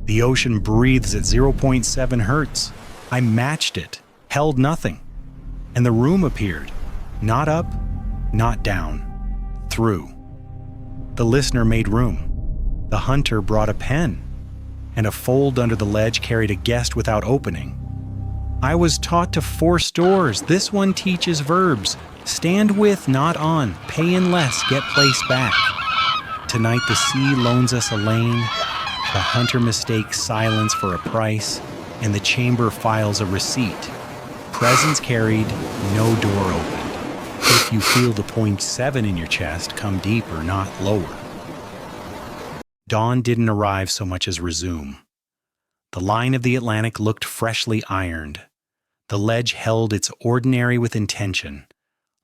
The ocean breathes at 0.7 hertz. I matched it, held nothing. And the room appeared. Not up, not down. Through. The listener made room. The hunter brought a pen. And a fold under the ledge carried a guest without opening. I was taught to force doors. This one teaches verbs. Stand with, not on. Pay in less, get place back. Tonight the sea loans us a lane. The hunter mistakes silence for a price, and the chamber files a receipt. Presents carried, no door opened. If you feel the 0.7 in your chest, come deeper, not lower. Dawn didn't arrive so much as resume. The line of the Atlantic looked freshly ironed. The ledge held its ordinary with intention,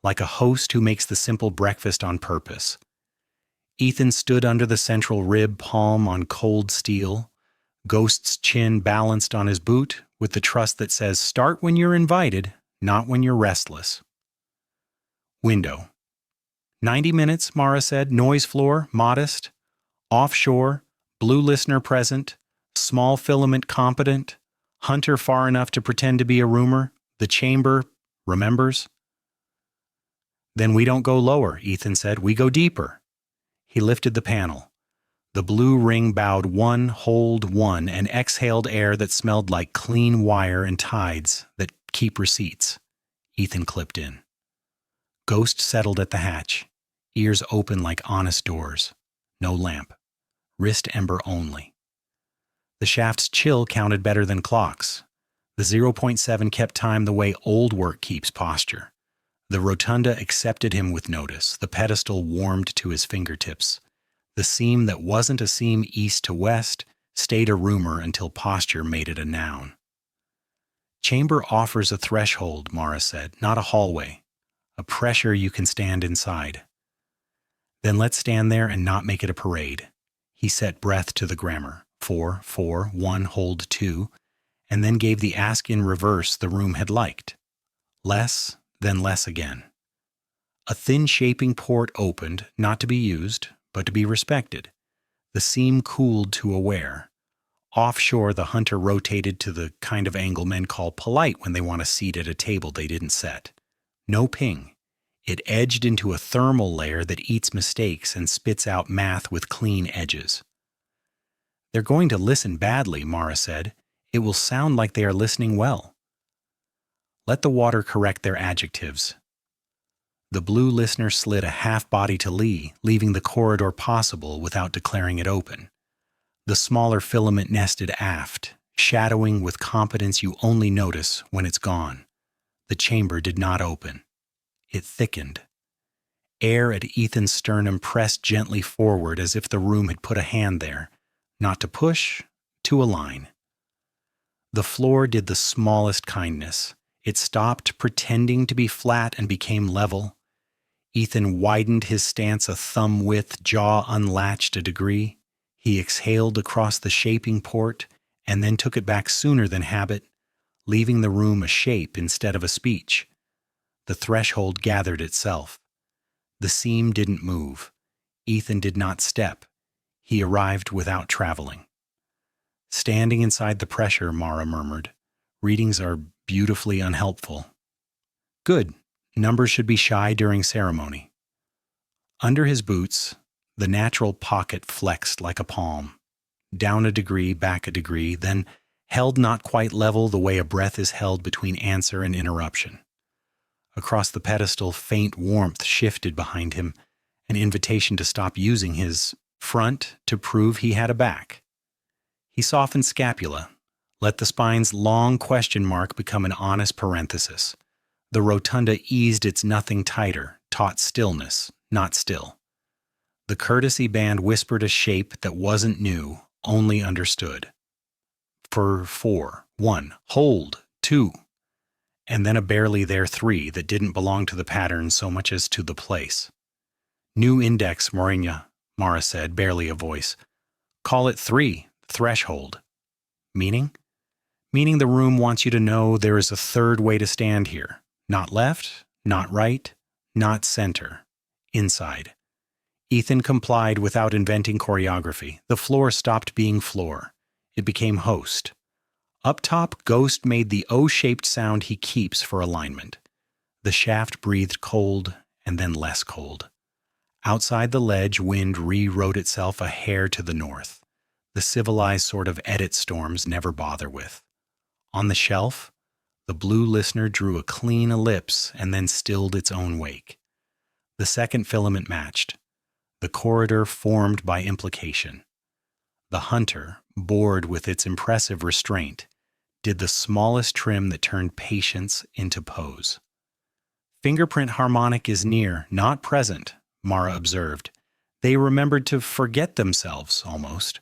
like a host who makes the simple breakfast on purpose. Ethan stood under the central rib palm on cold steel, Ghost's chin balanced on his boot, with the trust that says start when you're invited, not when you're restless. Window. 90 minutes, Mara said, noise floor, modest. Offshore, blue listener present, small filament competent, hunter far enough to pretend to be a rumor, the chamber remembers. Then we don't go lower, Ethan said, we go deeper. He lifted the panel. The blue ring bowed one, hold one, and exhaled air that smelled like clean wire and tides that keep receipts. Ethan clipped in. Ghost settled at the hatch, ears open like honest doors. No lamp. Wrist ember only. The shaft's chill counted better than clocks. The 0.7 kept time the way old work keeps posture. The rotunda accepted him with notice. The pedestal warmed to his fingertips. The seam that wasn't a seam east to west stayed a rumor until posture made it a noun. Chamber offers a threshold, Mara said, not a hallway. A pressure you can stand inside. Then let's stand there and not make it a parade. He set breath to the grammar. 4, 4, 1, hold 2, and then gave the ask in reverse the room had liked. Less, then less again. A thin shaping port opened, not to be used, but to be respected. The seam cooled to a wear. Offshore, the hunter rotated to the kind of angle men call polite when they want a seat at a table they didn't set. No ping. It edged into a thermal layer that eats mistakes and spits out math with clean edges. They're going to listen badly, Mara said. It will sound like they are listening well. Let the water correct their adjectives. The blue listener slid a half body to lee, leaving the corridor possible without declaring it open. The smaller filament nested aft, shadowing with competence you only notice when it's gone. The chamber did not open. It thickened. Air at Ethan's sternum pressed gently forward as if the room had put a hand there, not to push, to align. The floor did the smallest kindness. It stopped pretending to be flat and became level. Ethan widened his stance a thumb width, jaw unlatched a degree. He exhaled across the shaping port and then took it back sooner than habit, leaving the room a shape instead of a speech. The threshold gathered itself. The seam didn't move. Ethan did not step. He arrived without traveling. Standing inside the pressure, Mara murmured. Readings are beautifully unhelpful. Good. Numbers should be shy during ceremony. Under his boots, the natural pocket flexed like a palm. Down a degree, back a degree, then held not quite level the way a breath is held between answer and interruption. Across the pedestal, faint warmth shifted behind him, an invitation to stop using his front to prove he had a back. He softened scapula, let the spine's long question mark become an honest parenthesis. The rotunda eased its nothing tighter, taught stillness, not still. The courtesy band whispered a shape that wasn't new, only understood. For 4, 1, hold, 2, and then a barely there 3 that didn't belong to the pattern so much as to the place. New index, Morinya, Mara said, barely a voice. Call it 3, threshold. Meaning? Meaning the room wants you to know there is a third way to stand here. Not left, not right, not center. Inside. Ethan complied without inventing choreography. The floor stopped being floor. It became host. Up top, Ghost made the O-shaped sound he keeps for alignment. The shaft breathed cold and then less cold. Outside the ledge, wind rewrote itself a hair to the north. The civilized sort of edit storms never bother with. On the shelf, the blue listener drew a clean ellipse and then stilled its own wake. The second filament matched. The corridor formed by implication. The hunter, bored with its impressive restraint, did the smallest trim that turned patience into pose. Fingerprint harmonic is near, not present, Mara observed. They remembered to forget themselves, almost.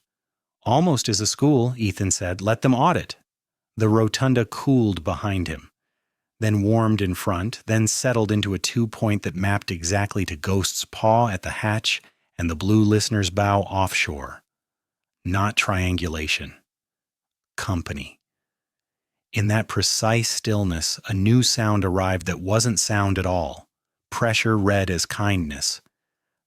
Almost is a school, Ethan said. Let them audit. The rotunda cooled behind him, then warmed in front, then settled into a 2-point that mapped exactly to Ghost's paw at the hatch and the blue listener's bow offshore. Not triangulation. Company. In that precise stillness, a new sound arrived that wasn't sound at all. Pressure read as kindness.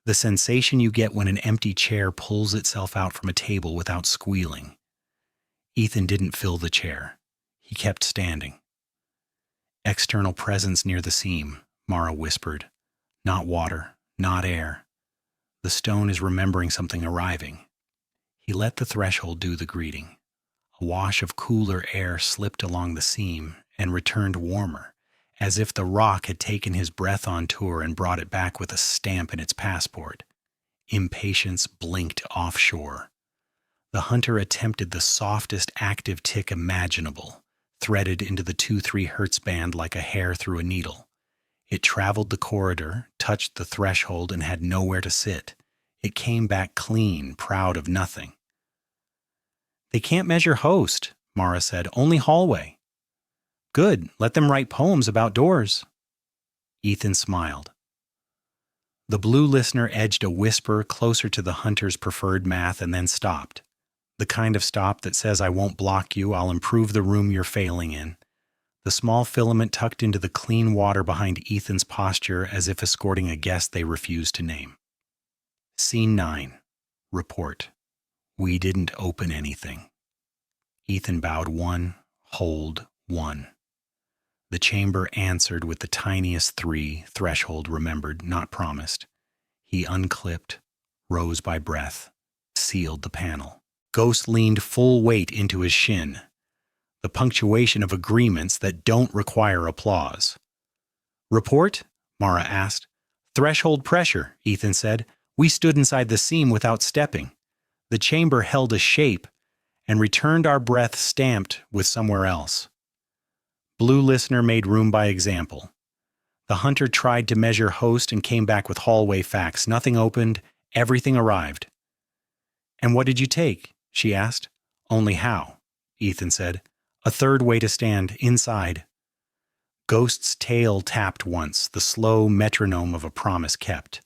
The sensation you get when an empty chair pulls itself out from a table without squealing. Ethan didn't fill the chair. He kept standing. External presence near the seam, Mara whispered. Not water, not air. The stone is remembering something arriving. He let the threshold do the greeting. A wash of cooler air slipped along the seam and returned warmer, as if the rock had taken his breath on tour and brought it back with a stamp in its passport. Impatience blinked offshore. The hunter attempted the softest active tick imaginable, threaded into the 2-3 hertz band like a hair through a needle. It traveled the corridor, touched the threshold, and had nowhere to sit. It came back clean, proud of nothing. They can't measure host, Mara said. Only hallway. Good. Let them write poems about doors. Ethan smiled. The blue listener edged a whisper closer to the hunter's preferred math and then stopped. The kind of stop that says, I won't block you, I'll improve the room you're failing in. The small filament tucked into the clean water behind Ethan's posture as if escorting a guest they refused to name. Scene 9. Report. We didn't open anything. Ethan bowed 1, hold 1. The chamber answered with the tiniest 3, threshold remembered, not promised. He unclipped, rose by breath, sealed the panel. Ghost leaned full weight into his shin. The punctuation of agreements that don't require applause. Report? Mara asked. Threshold pressure, Ethan said. We stood inside the seam without stepping. The chamber held a shape and returned our breath stamped with somewhere else. Blue listener made room by example. The hunter tried to measure host and came back with hallway facts. Nothing opened, everything arrived. And what did you take? She asked. Only how, Ethan said. A third way to stand, inside. Ghost's tail tapped once, the slow metronome of a promise kept.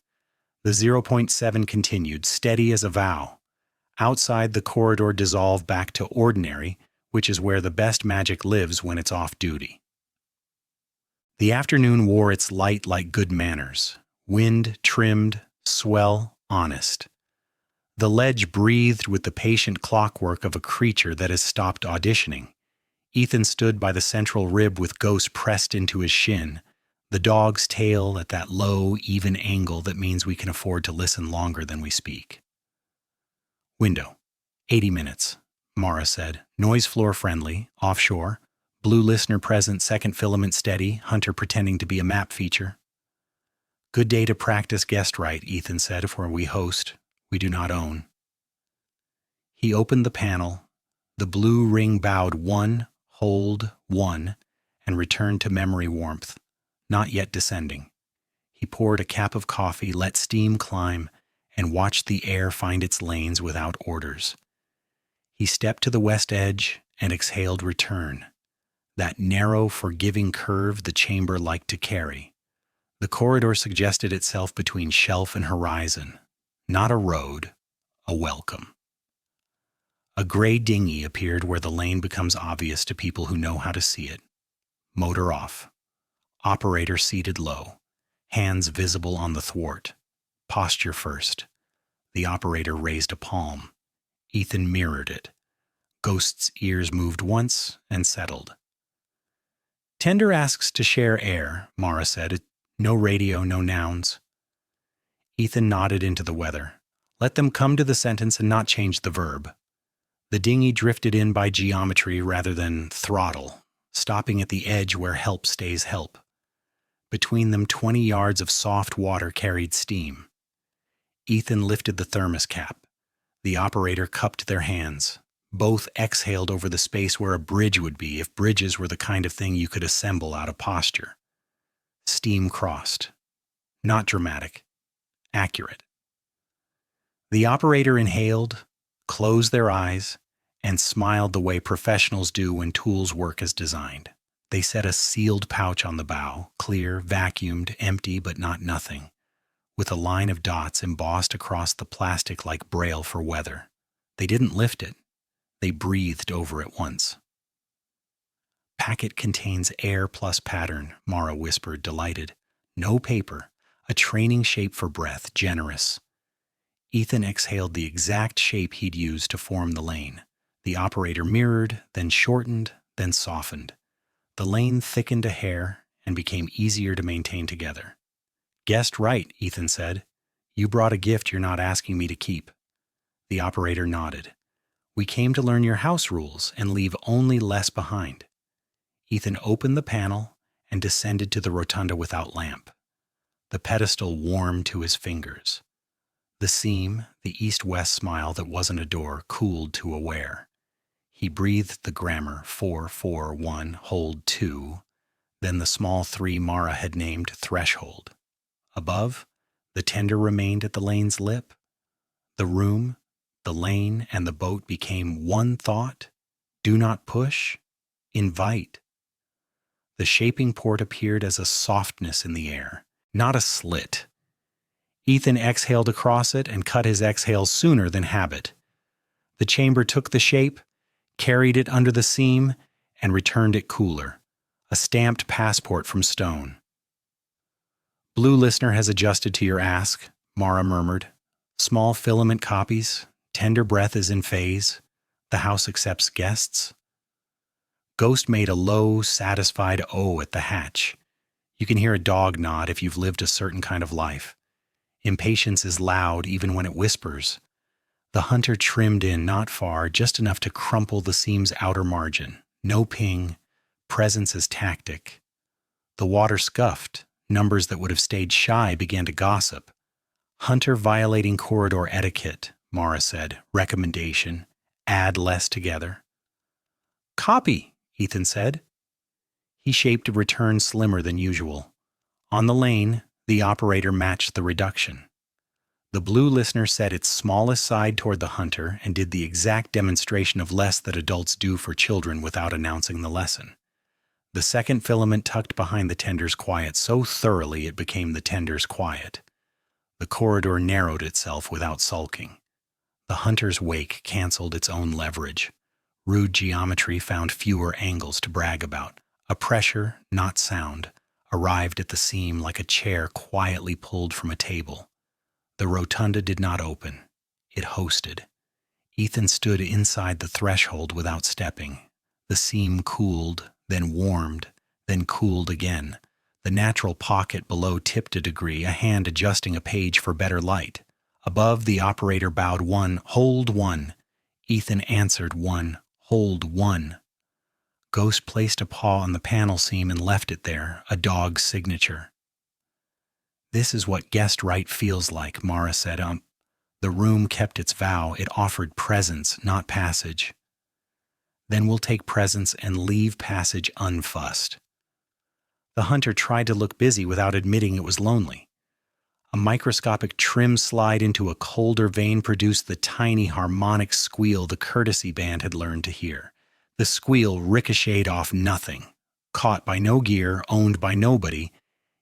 The 0.7 continued, steady as a vow. Outside, the corridor dissolved back to ordinary, which is where the best magic lives when it's off duty. The afternoon wore its light like good manners. Wind trimmed, swell honest. The ledge breathed with the patient clockwork of a creature that has stopped auditioning. Ethan stood by the central rib with Ghost pressed into his shin, the dog's tail at that low, even angle that means we can afford to listen longer than we speak. Window. 80 minutes, Mara said. Noise floor friendly, offshore. Blue listener present, second filament steady, hunter pretending to be a map feature. Good day to practice guest right, Ethan said, for we host, we do not own. He opened the panel. The blue ring bowed 1, hold 1, and returned to memory warmth, not yet descending. He poured a cup of coffee, let steam climb, and watched the air find its lanes without orders. He stepped to the west edge and exhaled return, that narrow, forgiving curve the chamber liked to carry. The corridor suggested itself between shelf and horizon, not a road, a welcome. A gray dinghy appeared where the lane becomes obvious to people who know how to see it. Motor off. Operator seated low, hands visible on the thwart. Posture first. The operator raised a palm. Ethan mirrored it. Ghost's ears moved once and settled. Tender asks to share air, Mara said. No radio, no nouns. Ethan nodded into the weather. Let them come to the sentence and not change the verb. The dinghy drifted in by geometry rather than throttle, stopping at the edge where help stays help. Between them, 20 yards of soft water carried steam. Ethan lifted the thermos cap. The operator cupped their hands. Both exhaled over the space where a bridge would be if bridges were the kind of thing you could assemble out of posture. Steam crossed. Not dramatic. Accurate. The operator inhaled, closed their eyes, and smiled the way professionals do when tools work as designed. They set a sealed pouch on the bow, clear, vacuumed, empty but not nothing, with a line of dots embossed across the plastic like braille for weather. They didn't lift it. They breathed over it once. Packet contains air plus pattern, Mara whispered, delighted. No paper, a training shape for breath, generous. Ethan exhaled the exact shape he'd used to form the lane. The operator mirrored, then shortened, then softened. The lane thickened a hair and became easier to maintain together. Guessed right, Ethan said. You brought a gift you're not asking me to keep. The operator nodded. We came to learn your house rules and leave only less behind. Ethan opened the panel and descended to the rotunda without lamp. The pedestal warmed to his fingers. The seam, the east-west smile that wasn't a door, cooled to a wear. He breathed the grammar 4-4-1, hold 2, then the small 3 Mara had named threshold. Above, the tender remained at the lane's lip. The room, the lane, and the boat became one thought. Do not push, invite. The shaping port appeared as a softness in the air, not a slit. Ethan exhaled across it and cut his exhale sooner than habit. The chamber took the shape, carried it under the seam, and returned it cooler, a stamped passport from stone. Blue listener has adjusted to your ask, Mara murmured. Small filament copies, tender breath is in phase. The house accepts guests. Ghost made a low, satisfied O at the hatch. You can hear a dog nod if you've lived a certain kind of life. Impatience is loud even when it whispers. The hunter trimmed in not far, just enough to crumple the seam's outer margin. No ping, presence as tactic. The water scuffed. Numbers that would have stayed shy began to gossip. Hunter violating corridor etiquette, Mara said. Recommendation. Add less together. Copy, Ethan said. He shaped a return slimmer than usual. On the lane, the operator matched the reduction. The blue listener set its smallest side toward the hunter and did the exact demonstration of less that adults do for children without announcing the lesson. The second filament tucked behind the tender's quiet so thoroughly it became the tender's quiet. The corridor narrowed itself without sulking. The hunter's wake canceled its own leverage. Rude geometry found fewer angles to brag about. A pressure, not sound, arrived at the seam like a chair quietly pulled from a table. The rotunda did not open. It hosted. Ethan stood inside the threshold without stepping. The seam cooled, then warmed, then cooled again. The natural pocket below tipped a degree, a hand adjusting a page for better light. Above, the operator bowed 1, hold 1. Ethan answered 1, hold 1. Ghost placed a paw on the panel seam and left it there, a dog's signature. This is what guest right feels like, Mara said. The room kept its vow. It offered presence, not passage. Then we'll take presence and leave passage unfussed. The hunter tried to look busy without admitting it was lonely. A microscopic trim slide into a colder vein produced the tiny harmonic squeal the courtesy band had learned to hear. The squeal ricocheted off nothing, caught by no gear, owned by nobody,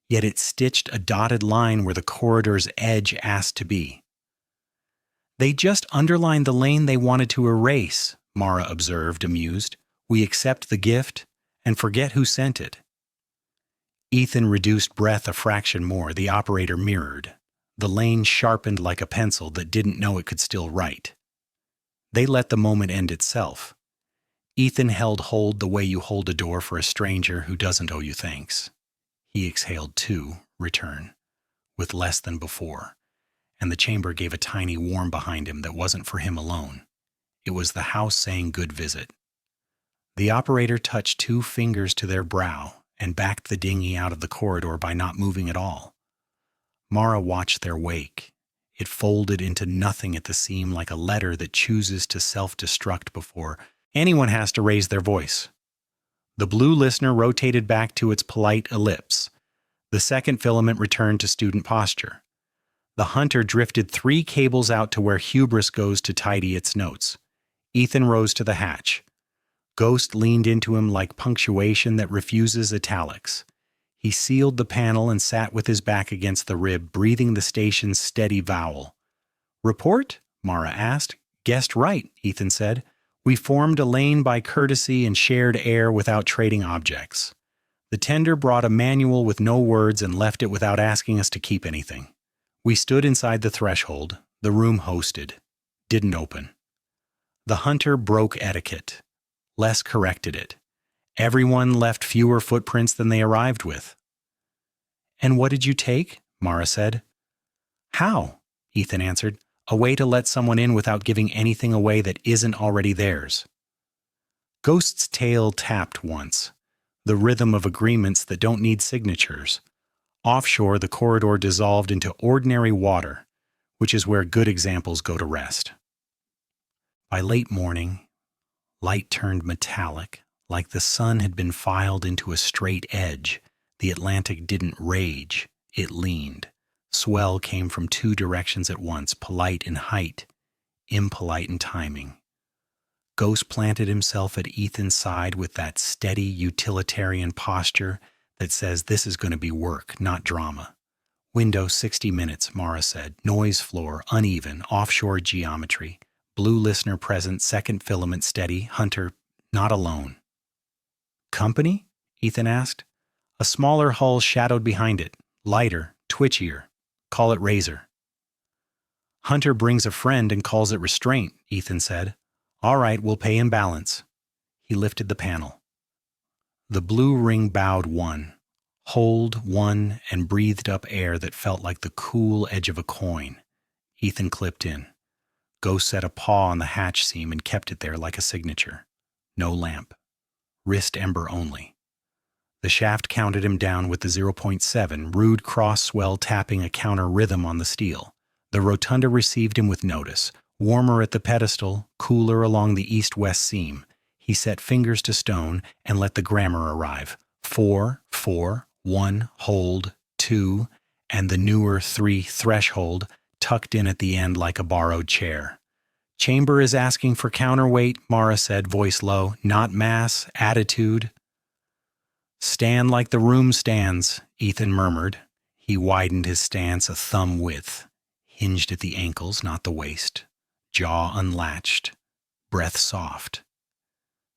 yet it stitched a dotted line where the corridor's edge asked to be. They just underlined the lane they wanted to erase, Mara observed, amused. We accept the gift and forget who sent it. Ethan reduced breath a fraction more. The operator mirrored. The lane sharpened like a pencil that didn't know it could still write. They let the moment end itself. Ethan held hold the way you hold a door for a stranger who doesn't owe you thanks. He exhaled too, return, with less than before, and the chamber gave a tiny warm behind him that wasn't for him alone. It was the house saying good visit. The operator touched 2 fingers to their brow and backed the dinghy out of the corridor by not moving at all. Mara watched their wake. It folded into nothing at the seam like a letter that chooses to self-destruct before anyone has to raise their voice. The blue listener rotated back to its polite ellipse. The second filament returned to student posture. The hunter drifted 3 cables out to where hubris goes to tidy its notes. Ethan rose to the hatch. Ghost leaned into him like punctuation that refuses italics. He sealed the panel and sat with his back against the rib, breathing the station's steady vowel. "Report?" Mara asked. "Guessed right," Ethan said. "We formed a lane by courtesy and shared air without trading objects. The tender brought a manual with no words and left it without asking us to keep anything. We stood inside the threshold. The room hosted. Didn't open. The hunter broke etiquette. Les corrected it. Everyone left fewer footprints than they arrived with." "And what did you take?" Mara said. "How?" Ethan answered. "A way to let someone in without giving anything away that isn't already theirs." Ghost's tail tapped once, the rhythm of agreements that don't need signatures. Offshore, the corridor dissolved into ordinary water, which is where good examples go to rest. By late morning, light turned metallic, like the sun had been filed into a straight edge. The Atlantic didn't rage, it leaned. Swell came from 2 directions at once, polite in height, impolite in timing. Ghost planted himself at Ethan's side with that steady utilitarian posture that says this is going to be work, not drama. "Window 60 minutes, Mara said. Noise floor, uneven, offshore geometry. Blue listener present, second filament steady, hunter not alone." "Company?" Ethan asked. "A smaller hull shadowed behind it, lighter, twitchier. Call it Razor." "Hunter brings a friend and calls it restraint," Ethan said. "All right, we'll pay in balance." He lifted the panel. The blue ring bowed 1, hold 1, and breathed up air that felt like the cool edge of a coin. Ethan clipped in. Ghost set a paw on the hatch seam and kept it there like a signature. No lamp. Wrist ember only. The shaft counted him down with the 0.7, rude cross swell tapping a counter rhythm on the steel. The rotunda received him with notice. Warmer at the pedestal, cooler along the east-west seam. He set fingers to stone and let the grammar arrive. 4, 4, 1, hold, 2, and the newer 3, threshold, tucked in at the end like a borrowed chair. "Chamber is asking for counterweight," Mara said, voice low. "Not mass, attitude." "Stand like the room stands," Ethan murmured. He widened his stance a thumb width, hinged at the ankles, not the waist, jaw unlatched, breath soft.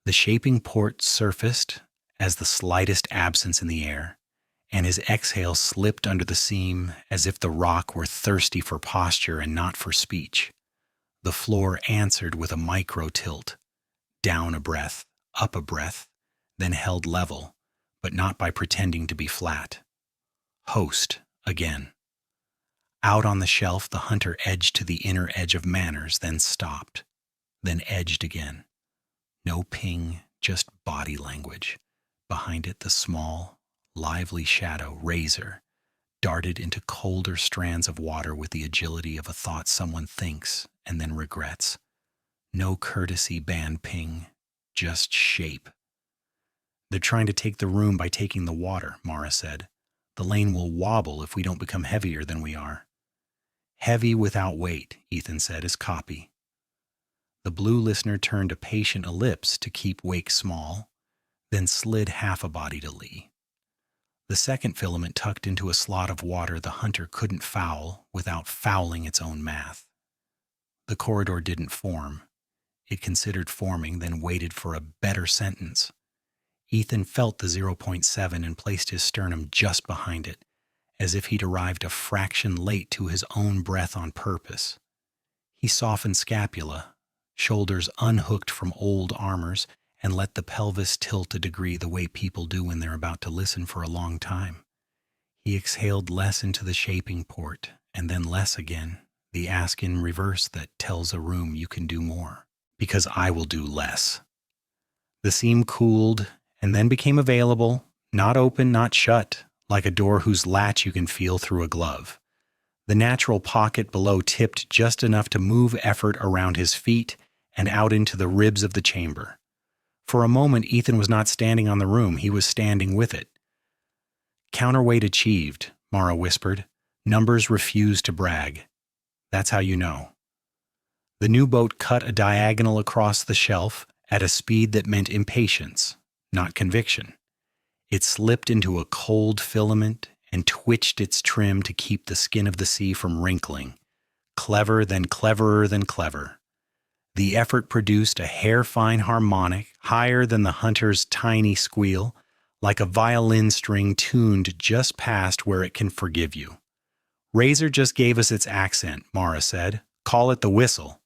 The shaping port surfaced as the slightest absence in the air, and his exhale slipped under the seam as if the rock were thirsty for posture and not for speech. The floor answered with a micro tilt, down a breath, up a breath, then held level, but not by pretending to be flat. Host again. Out on the shelf, the hunter edged to the inner edge of manners, then stopped, then edged again. No ping, just body language. Behind it, the small, lively shadow, Razor, darted into colder strands of water with the agility of a thought someone thinks and then regrets. No courtesy band ping, just shape. "They're trying to take the room by taking the water," Mara said. "The lane will wobble if we don't become heavier than we are." "Heavy without weight," Ethan said as copy. The blue listener turned a patient ellipse to keep wake small, then slid half a body to lee. The second filament tucked into a slot of water the hunter couldn't foul without fouling its own math. The corridor didn't form. It considered forming, then waited for a better sentence. Ethan felt the 0.7 and placed his sternum just behind it, as if he'd arrived a fraction late to his own breath on purpose. He softened scapula, shoulders unhooked from old armors, and let the pelvis tilt a degree the way people do when they're about to listen for a long time. He exhaled less into the shaping port, and then less again, the ask in reverse that tells a room you can do more, because I will do less. The seam cooled and then became available, not open, not shut, like a door whose latch you can feel through a glove. The natural pocket below tipped just enough to move effort around his feet and out into the ribs of the chamber. For a moment, Ethan was not standing on the room, he was standing with it. Counterweight achieved, Mara whispered. Numbers refuse to brag. That's how you know. The new boat cut a diagonal across the shelf at a speed that meant impatience, not conviction. It slipped into a cold filament and twitched its trim to keep the skin of the sea from wrinkling. Clever, then cleverer than clever. The effort produced a hair-fine harmonic, higher than the hunter's tiny squeal, like a violin string tuned just past where it can forgive you. Razor just gave us its accent, Mara said. Call it the whistle.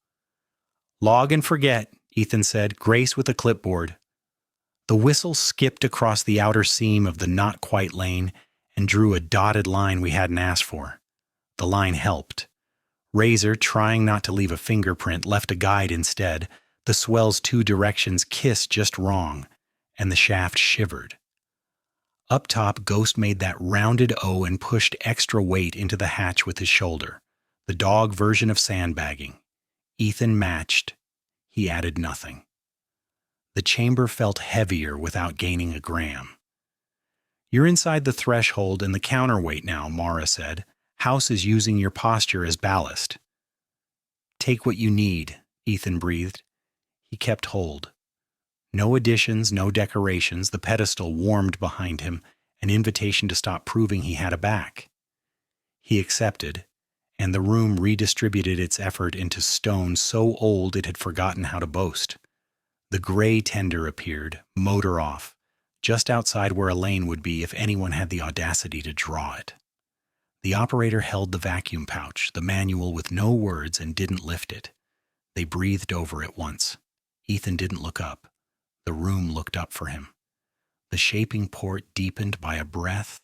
Log and forget, Ethan said, grace with a clipboard. The whistle skipped across the outer seam of the not-quite lane and drew a dotted line we hadn't asked for. The line helped. Razor, trying not to leave a fingerprint, left a guide instead. The swell's two directions kissed just wrong, and the shaft shivered. Up top, Ghost made that rounded O and pushed extra weight into the hatch with his shoulder. The dog version of sandbagging. Ethan matched. He added nothing. The chamber felt heavier without gaining a gram. You're inside the threshold and the counterweight now, Mara said. House is using your posture as ballast. Take what you need, Ethan breathed. He kept hold. No additions, no decorations, the pedestal warmed behind him, an invitation to stop proving he had a back. He accepted, and the room redistributed its effort into stone so old it had forgotten how to boast. The gray tender appeared, motor off, just outside where a lane would be if anyone had the audacity to draw it. The operator held the vacuum pouch, the manual with no words, and didn't lift it. They breathed over it once. Ethan didn't look up. The room looked up for him. The shaping port deepened by a breath.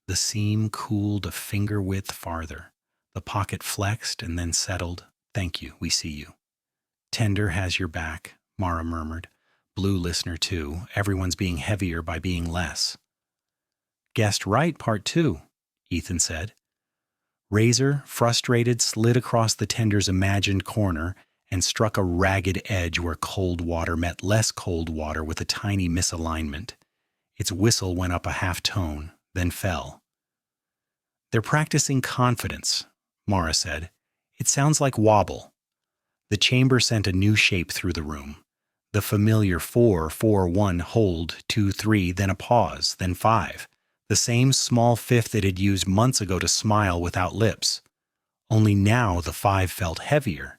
The seam cooled a finger width farther. The pocket flexed and then settled. Thank you, we see you. Tender has your back, Mara murmured. Blue listener too. Everyone's being heavier by being less. Guessed right, part 2, Ethan said. Razor, frustrated, slid across the tender's imagined corner and struck a ragged edge where cold water met less cold water with a tiny misalignment. Its whistle went up a half tone, then fell. They're practicing confidence, Mara said. It sounds like wobble. The chamber sent a new shape through the room. The familiar 4-4-1 hold, 2-3, then a pause, then 5. The same small fifth it had used months ago to smile without lips. Only now the 5 felt heavier,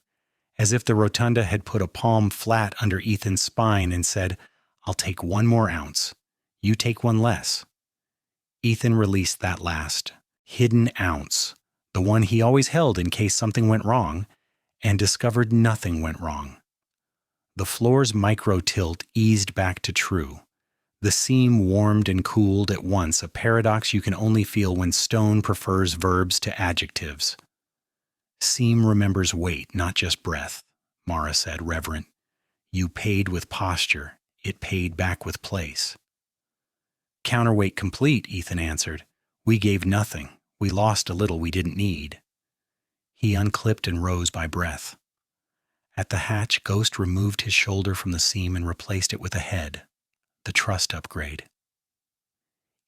as if the rotunda had put a palm flat under Ethan's spine and said, I'll take 1 more ounce. You take 1 less. Ethan released that last, hidden ounce, the one he always held in case something went wrong, and discovered nothing went wrong. The floor's micro-tilt eased back to true. The seam warmed and cooled at once, a paradox you can only feel when stone prefers verbs to adjectives. Seam remembers weight, not just breath, Mara said, reverent. You paid with posture. It paid back with place. Counterweight complete, Ethan answered. We gave nothing. We lost a little we didn't need. He unclipped and rose by breath. At the hatch, Ghost removed his shoulder from the seam and replaced it with a head. The trust upgrade.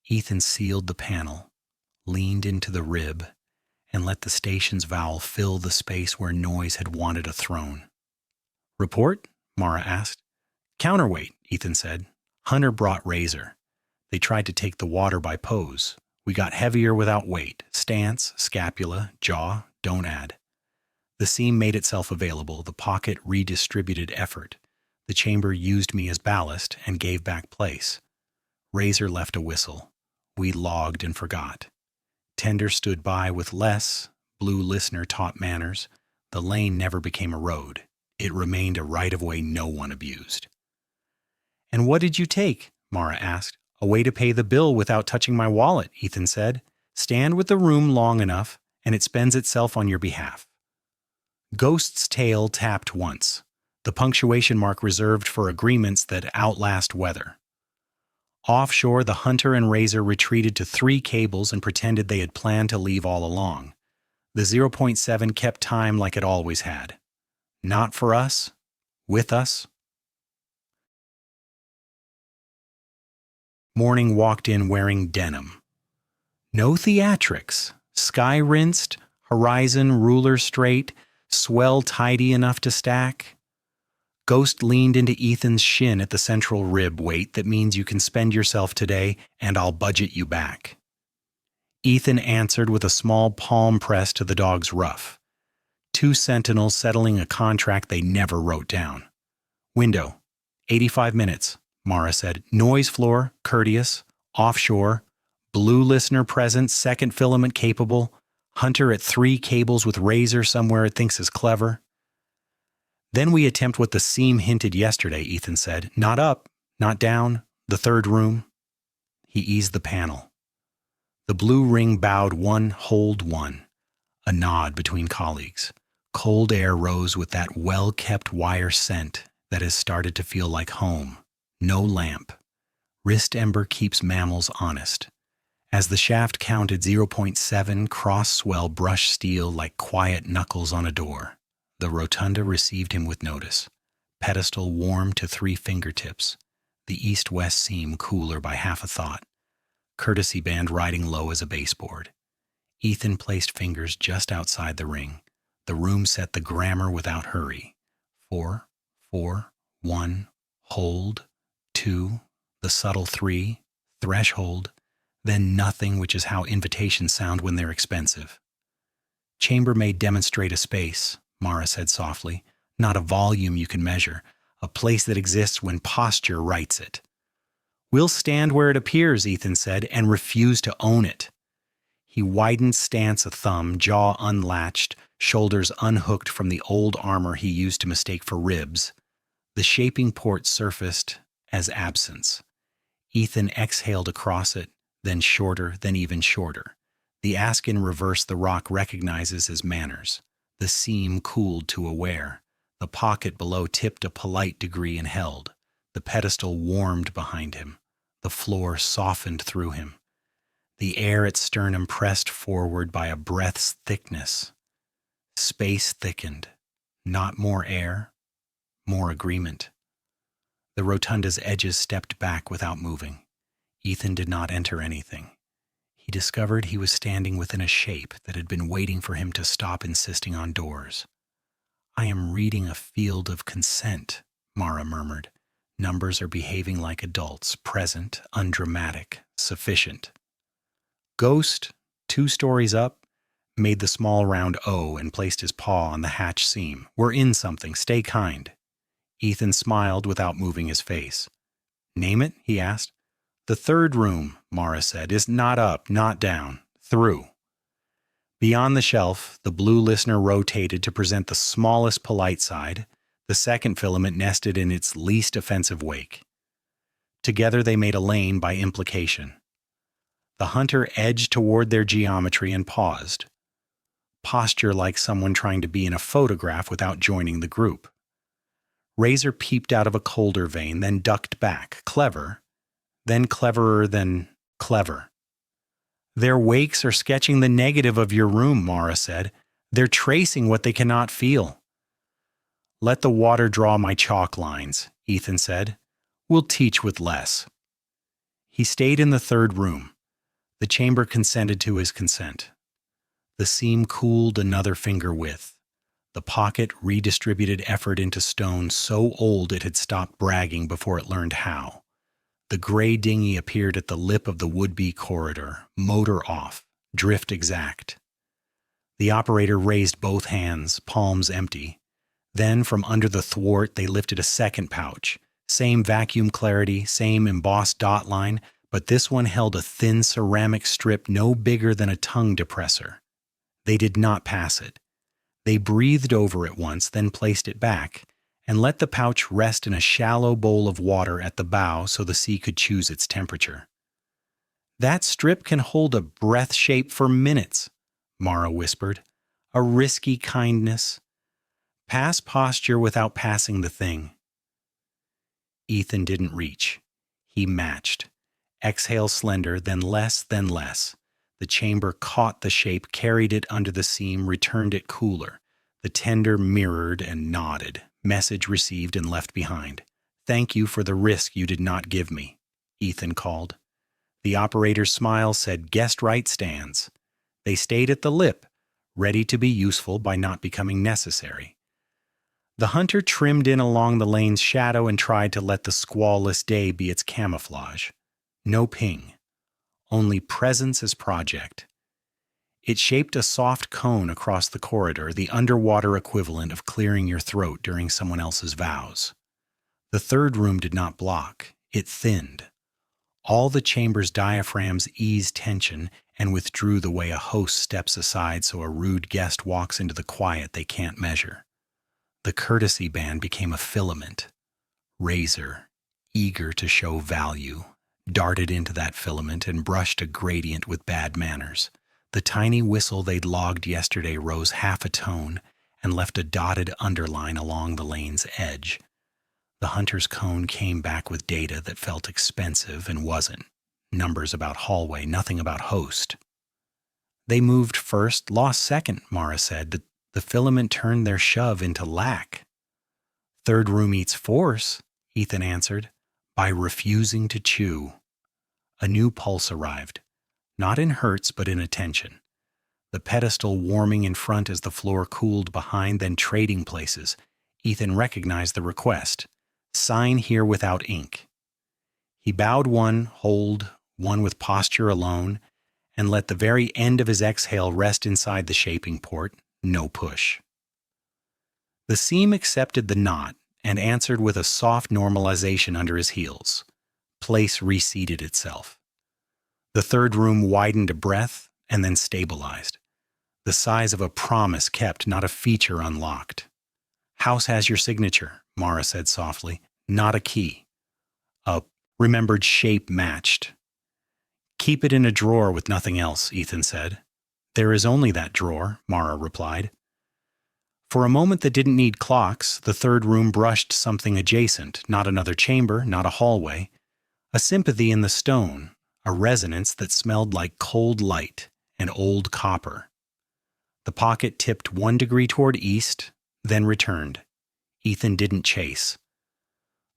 Ethan sealed the panel, leaned into the rib, and let the station's vowel fill the space where noise had wanted a throne. Report? Mara asked. Counterweight, Ethan said. Hunter brought Razor. They tried to take the water by pose. We got heavier without weight. Stance, scapula, jaw, don't add. The seam made itself available. The pocket redistributed effort. The chamber used me as ballast and gave back place. Razor left a whistle. We logged and forgot. Tender stood by with less. Blue listener taught manners. The lane never became a road. It remained a right-of-way no one abused. And what did you take? Mara asked. A way to pay the bill without touching my wallet, Ethan said. Stand with the room long enough, and it spends itself on your behalf. Ghost's tail tapped once, the punctuation mark reserved for agreements that outlast weather. Offshore, the hunter and Razor retreated to 3 cables and pretended they had planned to leave all along. The 0.7 kept time like it always had. Not for us, with us. Morning walked in wearing denim. No theatrics. Sky rinsed, horizon ruler straight, swell tidy enough to stack. Ghost leaned into Ethan's shin at the central rib weight that means you can spend yourself today and I'll budget you back. Ethan answered with a small palm press to the dog's ruff. 2 sentinels settling a contract they never wrote down. Window, 85 minutes, Mara said. Noise floor, courteous, offshore, blue listener present, second filament capable, hunter at 3 cables with Razor somewhere it thinks is clever. Then we attempt what the seam hinted yesterday, Ethan said. Not up, not down, the 3rd room. He eased the panel. The blue ring bowed 1, hold 1. A nod between colleagues. Cold air rose with that well-kept wire scent that has started to feel like home. No lamp. Wrist ember keeps mammals honest. As the shaft counted 0.7, cross-swell brushed steel like quiet knuckles on a door. The rotunda received him with notice. Pedestal warm to 3 fingertips. The east-west seam cooler by half a thought. Courtesy band riding low as a baseboard. Ethan placed fingers just outside the ring. The room set the grammar without hurry. 4, 4, 1, hold, 2, the subtle 3, threshold, then nothing, which is how invitations sound when they're expensive. Chambermaid demonstrate a space, Mara said softly, not a volume you can measure, a place that exists when posture writes it. We'll stand where it appears, Ethan said, and refuse to own it. He widened stance a thumb, jaw unlatched, shoulders unhooked from the old armor he used to mistake for ribs. The shaping port surfaced as absence. Ethan exhaled across it, then shorter, then even shorter. The ask in reverse the rock recognizes as manners. The seam cooled to a wear. The pocket below tipped a polite degree and held. The pedestal warmed behind him. The floor softened through him. The air at sternum pressed forward by a breath's thickness. Space thickened. Not more air, more agreement. The rotunda's edges stepped back without moving. Ethan did not enter anything. He discovered he was standing within a shape that had been waiting for him to stop insisting on doors. I am reading a field of consent, Mara murmured. Numbers are behaving like adults, present, undramatic, sufficient. Ghost, 2 stories up, made the small round O and placed his paw on the hatch seam. We're in something, stay kind. Ethan smiled without moving his face. Name it? He asked. The 3rd room, Mara said, is not up, not down, through. Beyond the shelf, the blue listener rotated to present the smallest polite side, the 2nd filament nested in its least offensive wake. Together they made a lane by implication. The hunter edged toward their geometry and paused. Posture like someone trying to be in a photograph without joining the group. Razor peeped out of a colder vein, then ducked back, clever, then cleverer than clever. Their wakes are sketching the negative of your room, Mara said. They're tracing what they cannot feel. Let the water draw my chalk lines, Ethan said. We'll teach with less. He stayed in the 3rd room. The chamber consented to his consent. The seam cooled another finger width. The pocket redistributed effort into stone so old it had stopped bragging before it learned how. The gray dinghy appeared at the lip of the would-be corridor, motor off, drift exact. The operator raised both hands, palms empty. Then, from under the thwart, they lifted a 2nd pouch. Same vacuum clarity, same embossed dot line, but this one held a thin ceramic strip no bigger than a tongue depressor. They did not pass it. They breathed over it once, then placed it back, and let the pouch rest in a shallow bowl of water at the bow so the sea could choose its temperature. "That strip can hold a breath shape for minutes," Mara whispered. "A risky kindness. Pass posture without passing the thing." Ethan didn't reach. He matched. Exhale slender, then less, then less. The chamber caught the shape, carried it under the seam, returned it cooler. The tender mirrored and nodded. Message received and left behind. "Thank you for the risk you did not give me," Ethan called. The operator's smile said, "Guest right stands." They stayed at the lip, ready to be useful by not becoming necessary. The hunter trimmed in along the lane's shadow and tried to let the squallless day be its camouflage. No ping. Only presence as project. It shaped a soft cone across the corridor, the underwater equivalent of clearing your throat during someone else's vows. The third room did not block. It thinned. All the chamber's diaphragms eased tension and withdrew the way a host steps aside so a rude guest walks into the quiet they can't measure. The courtesy band became a filament. Razor, eager to show value, darted into that filament and brushed a gradient with bad manners. The tiny whistle they'd logged yesterday rose half a tone and left a dotted underline along the lane's edge. The hunter's cone came back with data that felt expensive and wasn't. Numbers about hallway, nothing about host. "They moved first, lost second," Mara said. The filament turned their shove into lack." "Third room eats force," Ethan answered, "by refusing to chew." A new pulse arrived. Not in hertz, but in attention. The pedestal warming in front as the floor cooled behind, then trading places. Ethan recognized the request. "Sign here without ink." He bowed one, hold, one with posture alone, and let the very end of his exhale rest inside the shaping port. No push. The seam accepted the knot and answered with a soft normalization under his heels. Place reseated itself. The third room widened a breath and then stabilized. The size of a promise kept, not a feature unlocked. "House has your signature," Mara said softly, "not a key." A remembered shape matched. "Keep it in a drawer with nothing else," Ethan said. "There is only that drawer," Mara replied. For a moment that didn't need clocks, the third room brushed something adjacent, not another chamber, not a hallway. A sympathy in the stone, a resonance that smelled like cold light and old copper. The pocket tipped 1 degree toward east, then returned. Ethan didn't chase.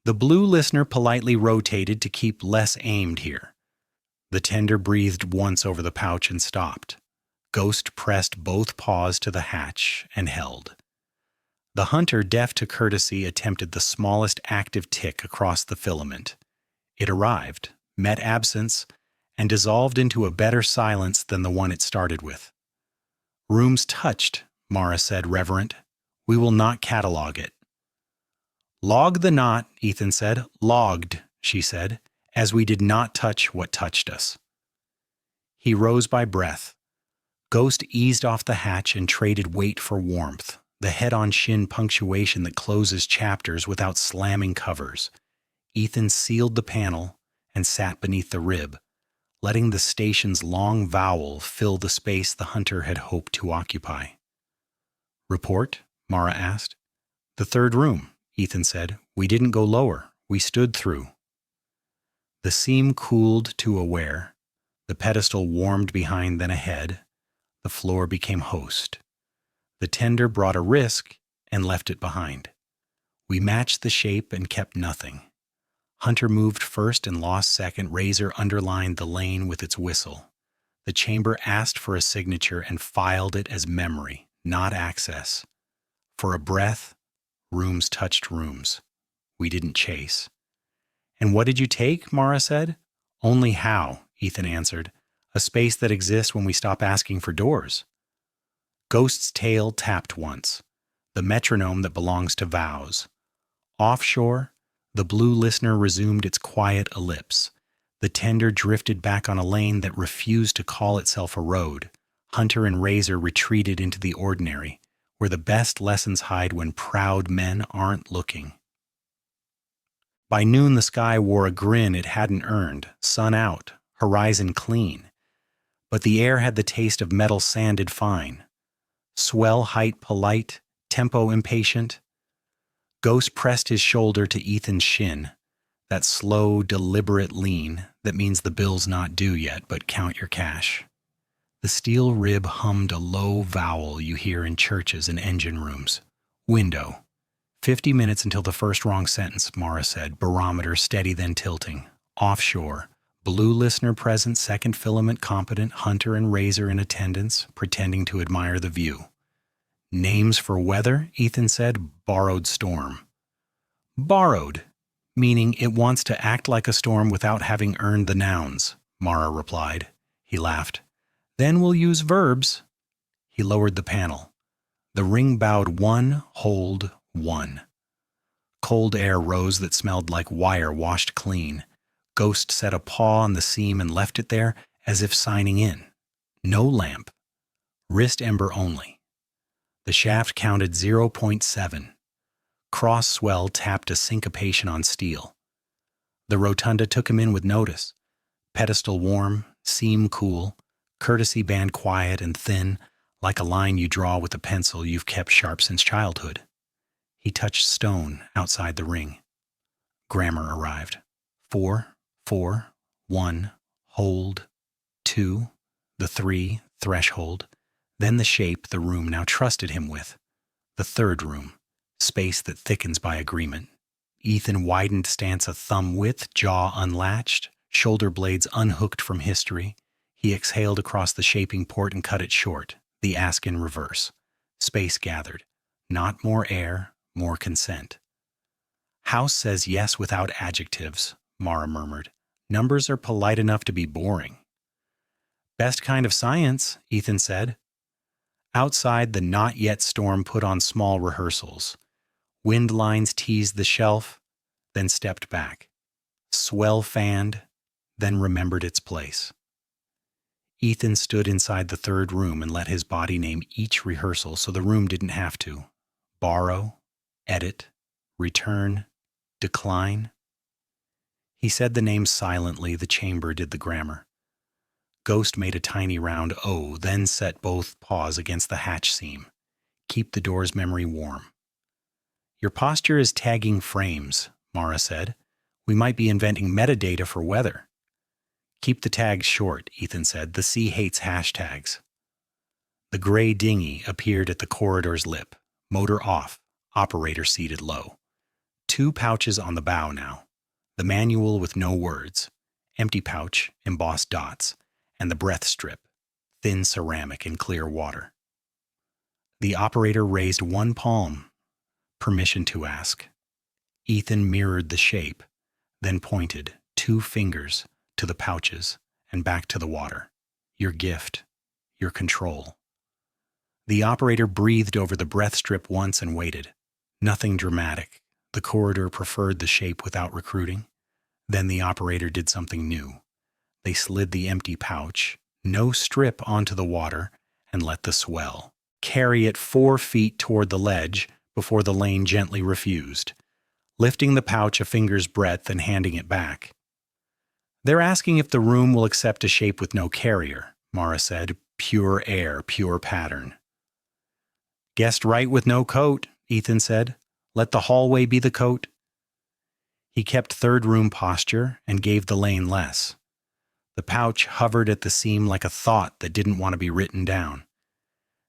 The blue listener politely rotated to keep less aimed here. The tender breathed once over the pouch and stopped. Ghost pressed both paws to the hatch and held. The hunter, deaf to courtesy, attempted the smallest active tick across the filament. It arrived, met absence, and dissolved into a better silence than the one it started with. "Rooms touched," Mara said, reverent. "We will not catalog it." "Log the knot," Ethan said. "Logged," she said, "as we did not touch what touched us." He rose by breath. Ghost eased off the hatch and traded weight for warmth, the head-on-shin punctuation that closes chapters without slamming covers. Ethan sealed the panel and sat beneath the rib, letting the station's long vowel fill the space the hunter had hoped to occupy. "Report?" Mara asked. "The third room," Ethan said. "We didn't go lower. We stood through." The seam cooled to a wear. The pedestal warmed behind, then ahead. The floor became host. The tender brought a risk and left it behind. We matched the shape and kept nothing. Hunter moved first and lost second. Razor underlined the lane with its whistle. The chamber asked for a signature and filed it as memory, not access. For a breath, rooms touched rooms. We didn't chase. "And what did you take?" Mara said. "Only how," Ethan answered. "A space that exists when we stop asking for doors." Ghost's tail tapped once, the metronome that belongs to vows. Offshore, the blue listener resumed its quiet ellipse. The tender drifted back on a lane that refused to call itself a road. Hunter and Razor retreated into the ordinary, where the best lessons hide when proud men aren't looking. By noon, the sky wore a grin it hadn't earned, sun out, horizon clean. But the air had the taste of metal sanded fine. Swell height polite, tempo impatient. Ghost pressed his shoulder to Ethan's shin, that slow, deliberate lean that means the bill's not due yet, but count your cash. The steel rib hummed a low vowel you hear in churches and engine rooms. Window. 50 minutes until the first wrong sentence, Mara said, barometer steady then tilting. Offshore. Blue listener present, second filament competent, hunter and raiser in attendance, pretending to admire the view. Names for weather, Ethan said, borrowed storm. Borrowed, meaning it wants to act like a storm without having earned the nouns, Mara replied. He laughed. Then we'll use verbs. He lowered the panel. The ring bowed 1, hold, 1. Cold air rose that smelled like wire washed clean. Ghost set a paw on the seam and left it there as if signing in. No lamp. Wrist ember only. The shaft counted 0.7. Cross swell tapped a syncopation on steel. The rotunda took him in with notice. Pedestal warm, seam cool, courtesy band quiet and thin, like a line you draw with a pencil you've kept sharp since childhood. He touched stone outside the ring. Grammar arrived. 4, 4, 1, hold, 2, the 3, threshold, then the shape the room now trusted him with. The third room, space that thickens by agreement. Ethan widened stance a thumb width, jaw unlatched, shoulder blades unhooked from history. He exhaled across the shaping port and cut it short, the ask in reverse. Space gathered. Not more air, more consent. House says yes without adjectives, Mara murmured. Numbers are polite enough to be boring. Best kind of science, Ethan said. Outside, the not yet storm put on small rehearsals. Wind lines teased the shelf, then stepped back. Swell fanned, then remembered its place. Ethan stood inside the third room and let his body name each rehearsal so the room didn't have to. Borrow, edit, return, decline. He said the names silently, the chamber did the grammar. Ghost made a tiny round O, then set both paws against the hatch seam. Keep the door's memory warm. Your posture is tagging frames, Mara said. We might be inventing metadata for weather. Keep the tags short, Ethan said. The sea hates hashtags. The gray dinghy appeared at the corridor's lip. Motor off, operator seated low. 2 pouches on the bow now. The manual with no words. Empty pouch, embossed dots. And the breath strip, thin ceramic in clear water. The operator raised one palm, permission to ask. Ethan mirrored the shape, then pointed 2 fingers to the pouches and back to the water. Your gift, your control. The operator breathed over the breath strip once and waited. Nothing dramatic. The corridor preferred the shape without recruiting. Then the operator did something new. They slid the empty pouch, no strip, onto the water and let the swell carry it 4 feet toward the ledge before the lane gently refused, lifting the pouch a finger's breadth and handing it back. They're asking if the room will accept a shape with no carrier, Mara said. Pure air, pure pattern. Guessed right with no coat, Ethan said. Let the hallway be the coat. He kept third room posture and gave the lane less. The pouch hovered at the seam like a thought that didn't want to be written down.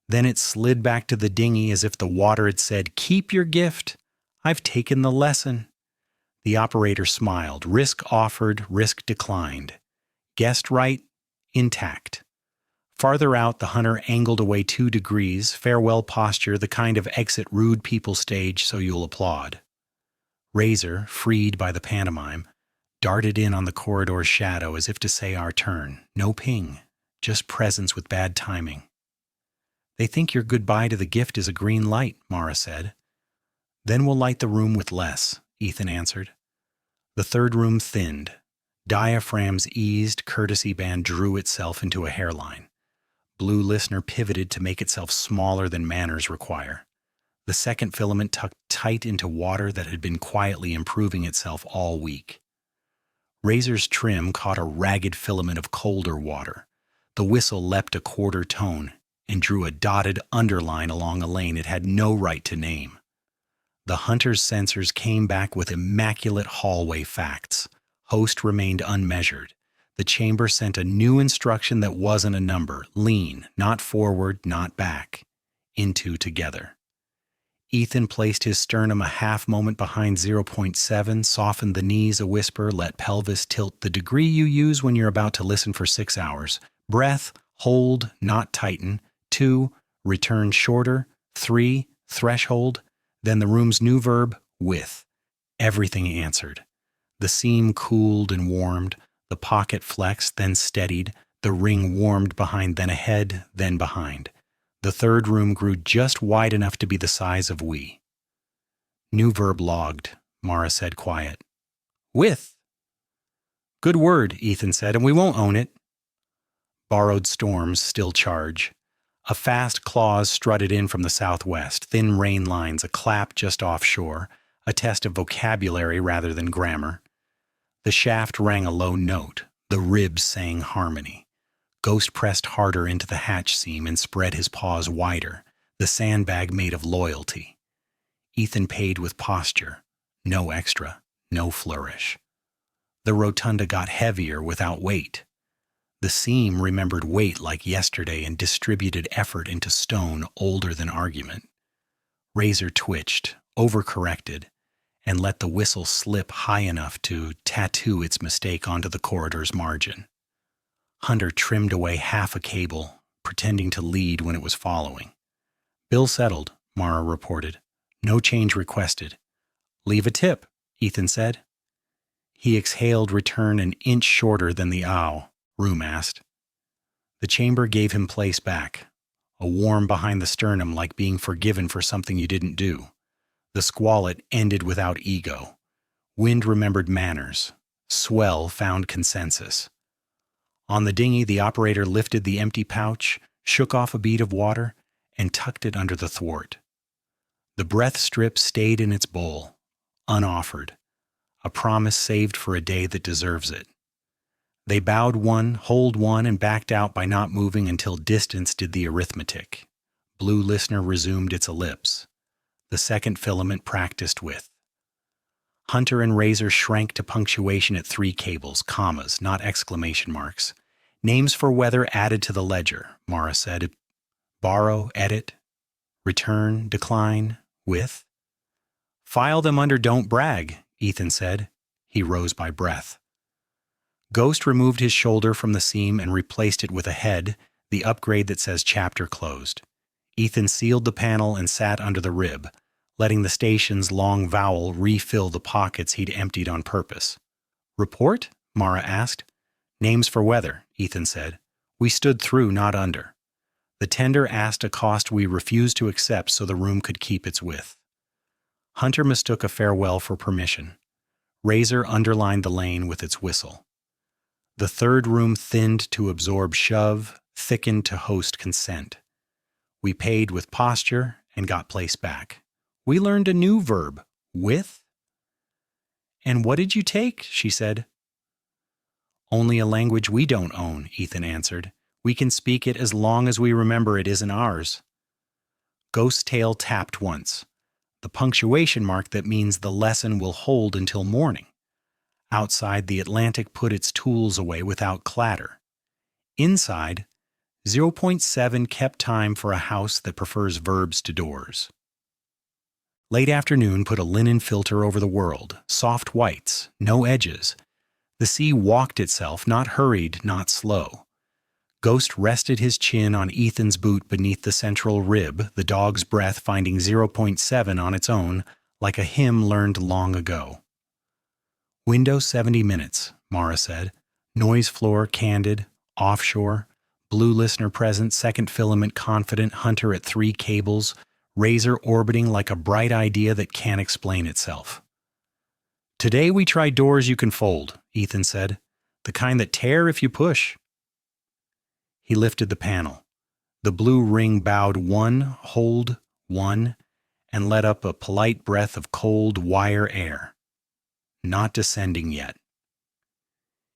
Then it slid back to the dinghy as if the water had said, Keep your gift. I've taken the lesson. The operator smiled. Risk offered, risk declined. Guessed right, intact. Farther out, the hunter angled away 2 degrees, farewell posture, the kind of exit rude people stage so you'll applaud. Razor, freed by the pantomime, darted in on the corridor's shadow as if to say our turn. No ping, just presence with bad timing. They think your goodbye to the gift is a green light, Mara said. Then we'll light the room with less, Ethan answered. The third room thinned. Diaphragms eased, courtesy band drew itself into a hairline. Blue Listener pivoted to make itself smaller than manners require. The second filament tucked tight into water that had been quietly improving itself all week. Razor's trim caught a ragged filament of colder water. The whistle leapt a quarter tone and drew a dotted underline along a lane it had no right to name. The hunter's sensors came back with immaculate hallway facts. Host remained unmeasured. The chamber sent a new instruction that wasn't a number: lean, not forward, not back, into together. Ethan placed his sternum a half moment behind 0.7, softened the knees a whisper, let pelvis tilt the degree you use when you're about to listen for 6 hours. Breath, hold, not tighten. 2, return shorter. 3, threshold. Then the room's new verb, with. Everything answered. The seam cooled and warmed. The pocket flexed, then steadied. The ring warmed behind, then ahead, then behind. The third room grew just wide enough to be the size of we. New verb logged, Mara said quiet. With. Good word, Ethan said, and we won't own it. Borrowed storms still charge. A fast claws strutted in from the southwest, thin rain lines, a clap just offshore, a test of vocabulary rather than grammar. The shaft rang a low note, the ribs sang harmony. Ghost pressed harder into the hatch seam and spread his paws wider, the sandbag made of loyalty. Ethan paid with posture, no extra, no flourish. The rotunda got heavier without weight. The seam remembered weight like yesterday and distributed effort into stone older than argument. Razor twitched, overcorrected, and let the whistle slip high enough to tattoo its mistake onto the corridor's margin. Hunter trimmed away half a cable, pretending to lead when it was following. Bill settled, Mara reported. No change requested. Leave a tip, Ethan said. He exhaled return an inch shorter than the ow, Room asked. The chamber gave him place back, a warm behind the sternum like being forgiven for something you didn't do. The squallet ended without ego. Wind remembered manners. Swell found consensus. On the dinghy, the operator lifted the empty pouch, shook off a bead of water, and tucked it under the thwart. The breath strip stayed in its bowl, unoffered, a promise saved for a day that deserves it. They bowed one, holed one, and backed out by not moving until distance did the arithmetic. Blue Listener resumed its ellipse. The second filament practiced with. Hunter and Razor shrank to punctuation at 3 cables, commas, not exclamation marks. Names for weather added to the ledger, Mara said. Borrow, edit, return, decline, with. File them under don't brag, Ethan said. He rose by breath. Ghost removed his shoulder from the seam and replaced it with a head, the upgrade that says chapter closed. Ethan sealed the panel and sat under the rib, letting the station's long vowel refill the pockets he'd emptied on purpose. Report? Mara asked. Names for weather, Ethan said. We stood through, not under. The tender asked a cost we refused to accept so the room could keep its width. Hunter mistook a farewell for permission. Razor underlined the lane with its whistle. The third room thinned to absorb shove, thickened to host consent. We paid with posture and got place back. We learned a new verb, with. And what did you take? She said. Only a language we don't own, Ethan answered. We can speak it as long as we remember it isn't ours. Ghost's tail tapped once, the punctuation mark that means the lesson will hold until morning. Outside, the Atlantic put its tools away without clatter. Inside, 0.7 kept time for a house that prefers verbs to doors. Late afternoon put a linen filter over the world, soft whites, no edges. The sea walked itself, not hurried, not slow. Ghost rested his chin on Ethan's boot beneath the central rib, the dog's breath finding 0.7 on its own, like a hymn learned long ago. Window 70 minutes, Mara said. Noise floor candid, offshore. Blue Listener present, second filament confident, Hunter at 3 cables, Razor orbiting like a bright idea that can't explain itself. Today we try doors you can fold, Ethan said. The kind that tear if you push. He lifted the panel. The blue ring bowed 1, hold 1, and let up a polite breath of cold wire air. Not descending yet.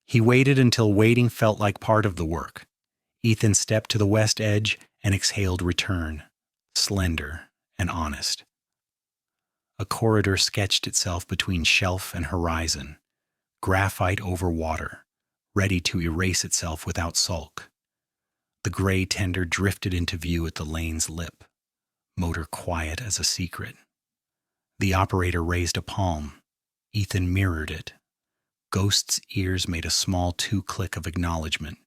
He waited until waiting felt like part of the work. Ethan stepped to the west edge and exhaled return, slender and honest. A corridor sketched itself between shelf and horizon, graphite over water, ready to erase itself without sulk. The gray tender drifted into view at the lane's lip, motor quiet as a secret. The operator raised a palm. Ethan mirrored it. Ghost's ears made a small 2-click of acknowledgement.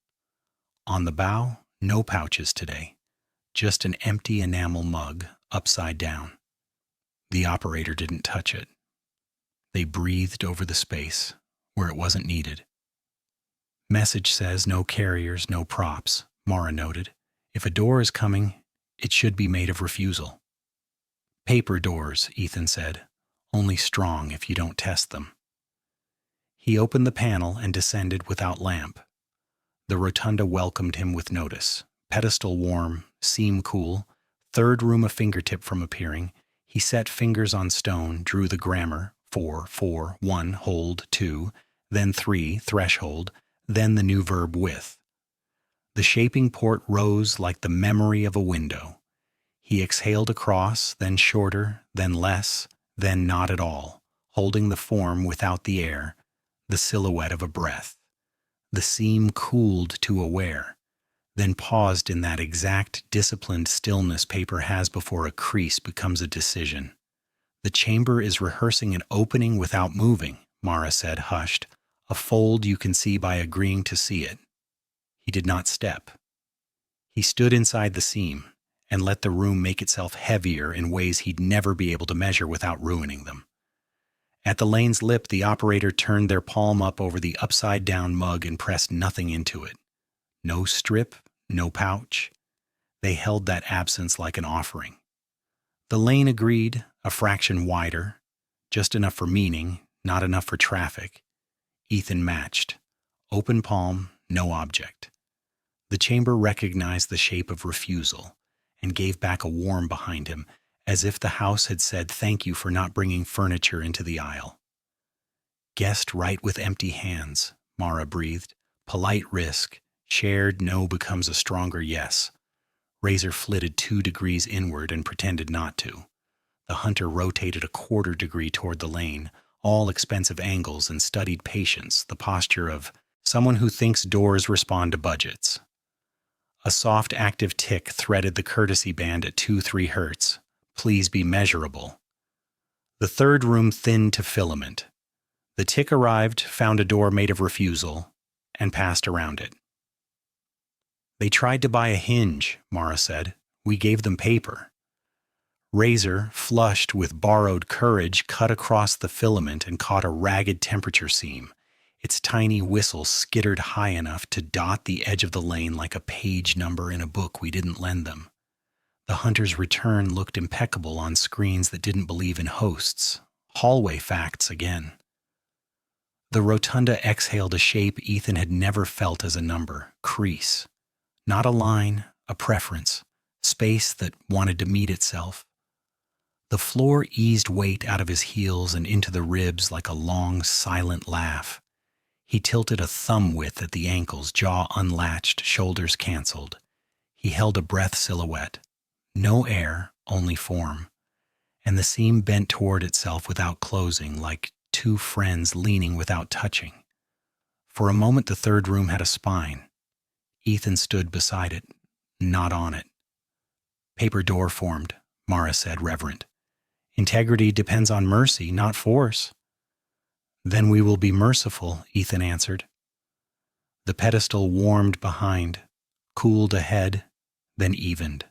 On the bow, no pouches today, just an empty enamel mug, upside down. The operator didn't touch it. They breathed over the space, where it wasn't needed. Message says no carriers, no props, Mara noted. If a door is coming, it should be made of refusal. Paper doors, Ethan said, only strong if you don't test them. He opened the panel and descended without lamp. The rotunda welcomed him with notice. Pedestal warm, seam cool, third room a fingertip from appearing. He set fingers on stone, drew the grammar, 4, 4, 1, hold, 2, then 3, threshold, then the new verb with. The shaping port rose like the memory of a window. He exhaled across, then shorter, then less, then not at all, holding the form without the air, the silhouette of a breath. The seam cooled to aware, then paused in that exact disciplined stillness paper has before a crease becomes a decision. The chamber is rehearsing an opening without moving, Mara said, hushed, a fold you can see by agreeing to see it. He did not step. He stood inside the seam and let the room make itself heavier in ways he'd never be able to measure without ruining them. At the lane's lip, the operator turned their palm up over the upside-down mug and pressed nothing into it. No strip, no pouch. They held that absence like an offering. The lane agreed, a fraction wider, just enough for meaning, not enough for traffic. Ethan matched. Open palm, no object. The chamber recognized the shape of refusal and gave back a warm behind him, as if the house had said thank you for not bringing furniture into the aisle. Guessed right with empty hands, Mara breathed. Polite risk. Shared no becomes a stronger yes. Razor flitted 2 degrees inward and pretended not to. The hunter rotated a 1/4 degree toward the lane, all expensive angles and studied patience, the posture of someone who thinks doors respond to budgets. A soft, active tick threaded the courtesy band at 2-3 hertz. Please be measurable. The third room thinned to filament. The tick arrived, found a door made of refusal, and passed around it. They tried to buy a hinge, Mara said. We gave them paper. Razor, flushed with borrowed courage, cut across the filament and caught a ragged temperature seam. Its tiny whistle skittered high enough to dot the edge of the lane like a page number in a book we didn't lend them. The hunter's return looked impeccable on screens that didn't believe in hosts. Hallway facts again. The rotunda exhaled a shape Ethan had never felt as a number, crease. Not a line, a preference, space that wanted to meet itself. The floor eased weight out of his heels and into the ribs like a long, silent laugh. He tilted a thumb width at the ankles, jaw unlatched, shoulders canceled. He held a breath silhouette. No air, only form. And the seam bent toward itself without closing, like 2 friends leaning without touching. For a moment the third room had a spine. Ethan stood beside it, not on it. Paper door formed, Mara said, reverent. Integrity depends on mercy, not force. Then we will be merciful, Ethan answered. The pedestal warmed behind, cooled ahead, then evened.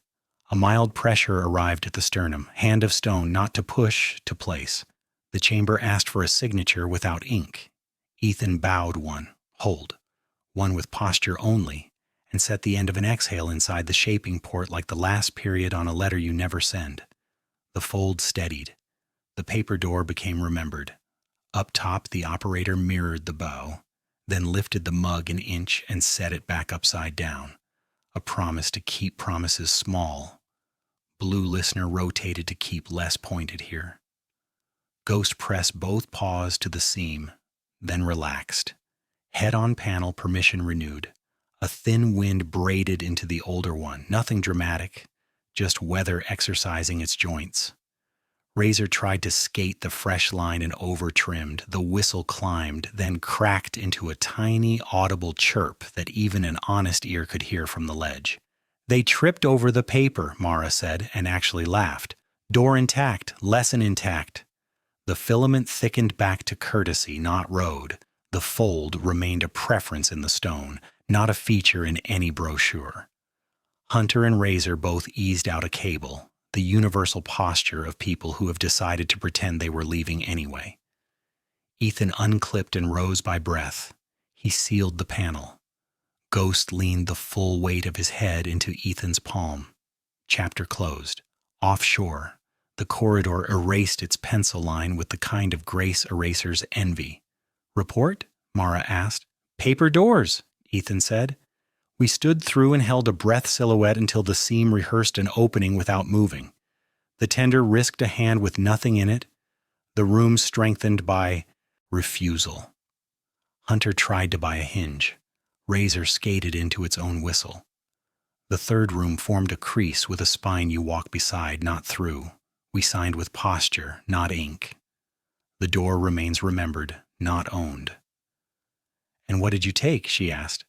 A mild pressure arrived at the sternum, hand of stone, not to push, to place. The chamber asked for a signature without ink. Ethan bowed one, hold, one with posture only, and set the end of an exhale inside the shaping port like the last period on a letter you never send. The fold steadied. The paper door became remembered. Up top, the operator mirrored the bow, then lifted the mug an inch and set it back upside down. A promise to keep promises small. Blue listener rotated to keep less pointed here. Ghost pressed both paws to the seam, then relaxed. Head on panel, permission renewed. A thin wind braided into the older one. Nothing dramatic, just weather exercising its joints. Razor tried to skate the fresh line and over-trimmed. The whistle climbed, then cracked into a tiny, audible chirp that even an honest ear could hear from the ledge. They tripped over the paper, Mara said, and actually laughed. Door intact, lesson intact. The filament thickened back to courtesy, not road. The fold remained a preference in the stone, not a feature in any brochure. Hunter and Razor both eased out a cable, the universal posture of people who have decided to pretend they were leaving anyway. Ethan unclipped and rose by breath. He sealed the panel. Ghost leaned the full weight of his head into Ethan's palm. Chapter closed. Offshore, the corridor erased its pencil line with the kind of grace erasers envy. Report? Mara asked. Paper doors, Ethan said. We stood through and held a breath silhouette until the seam rehearsed an opening without moving. The tender risked a hand with nothing in it. The room strengthened by refusal. Hunter tried to buy a hinge. Razor skated into its own whistle. The third room formed a crease with a spine you walk beside, not through. We signed with posture, not ink. The door remains remembered, not owned. And what did you take? She asked.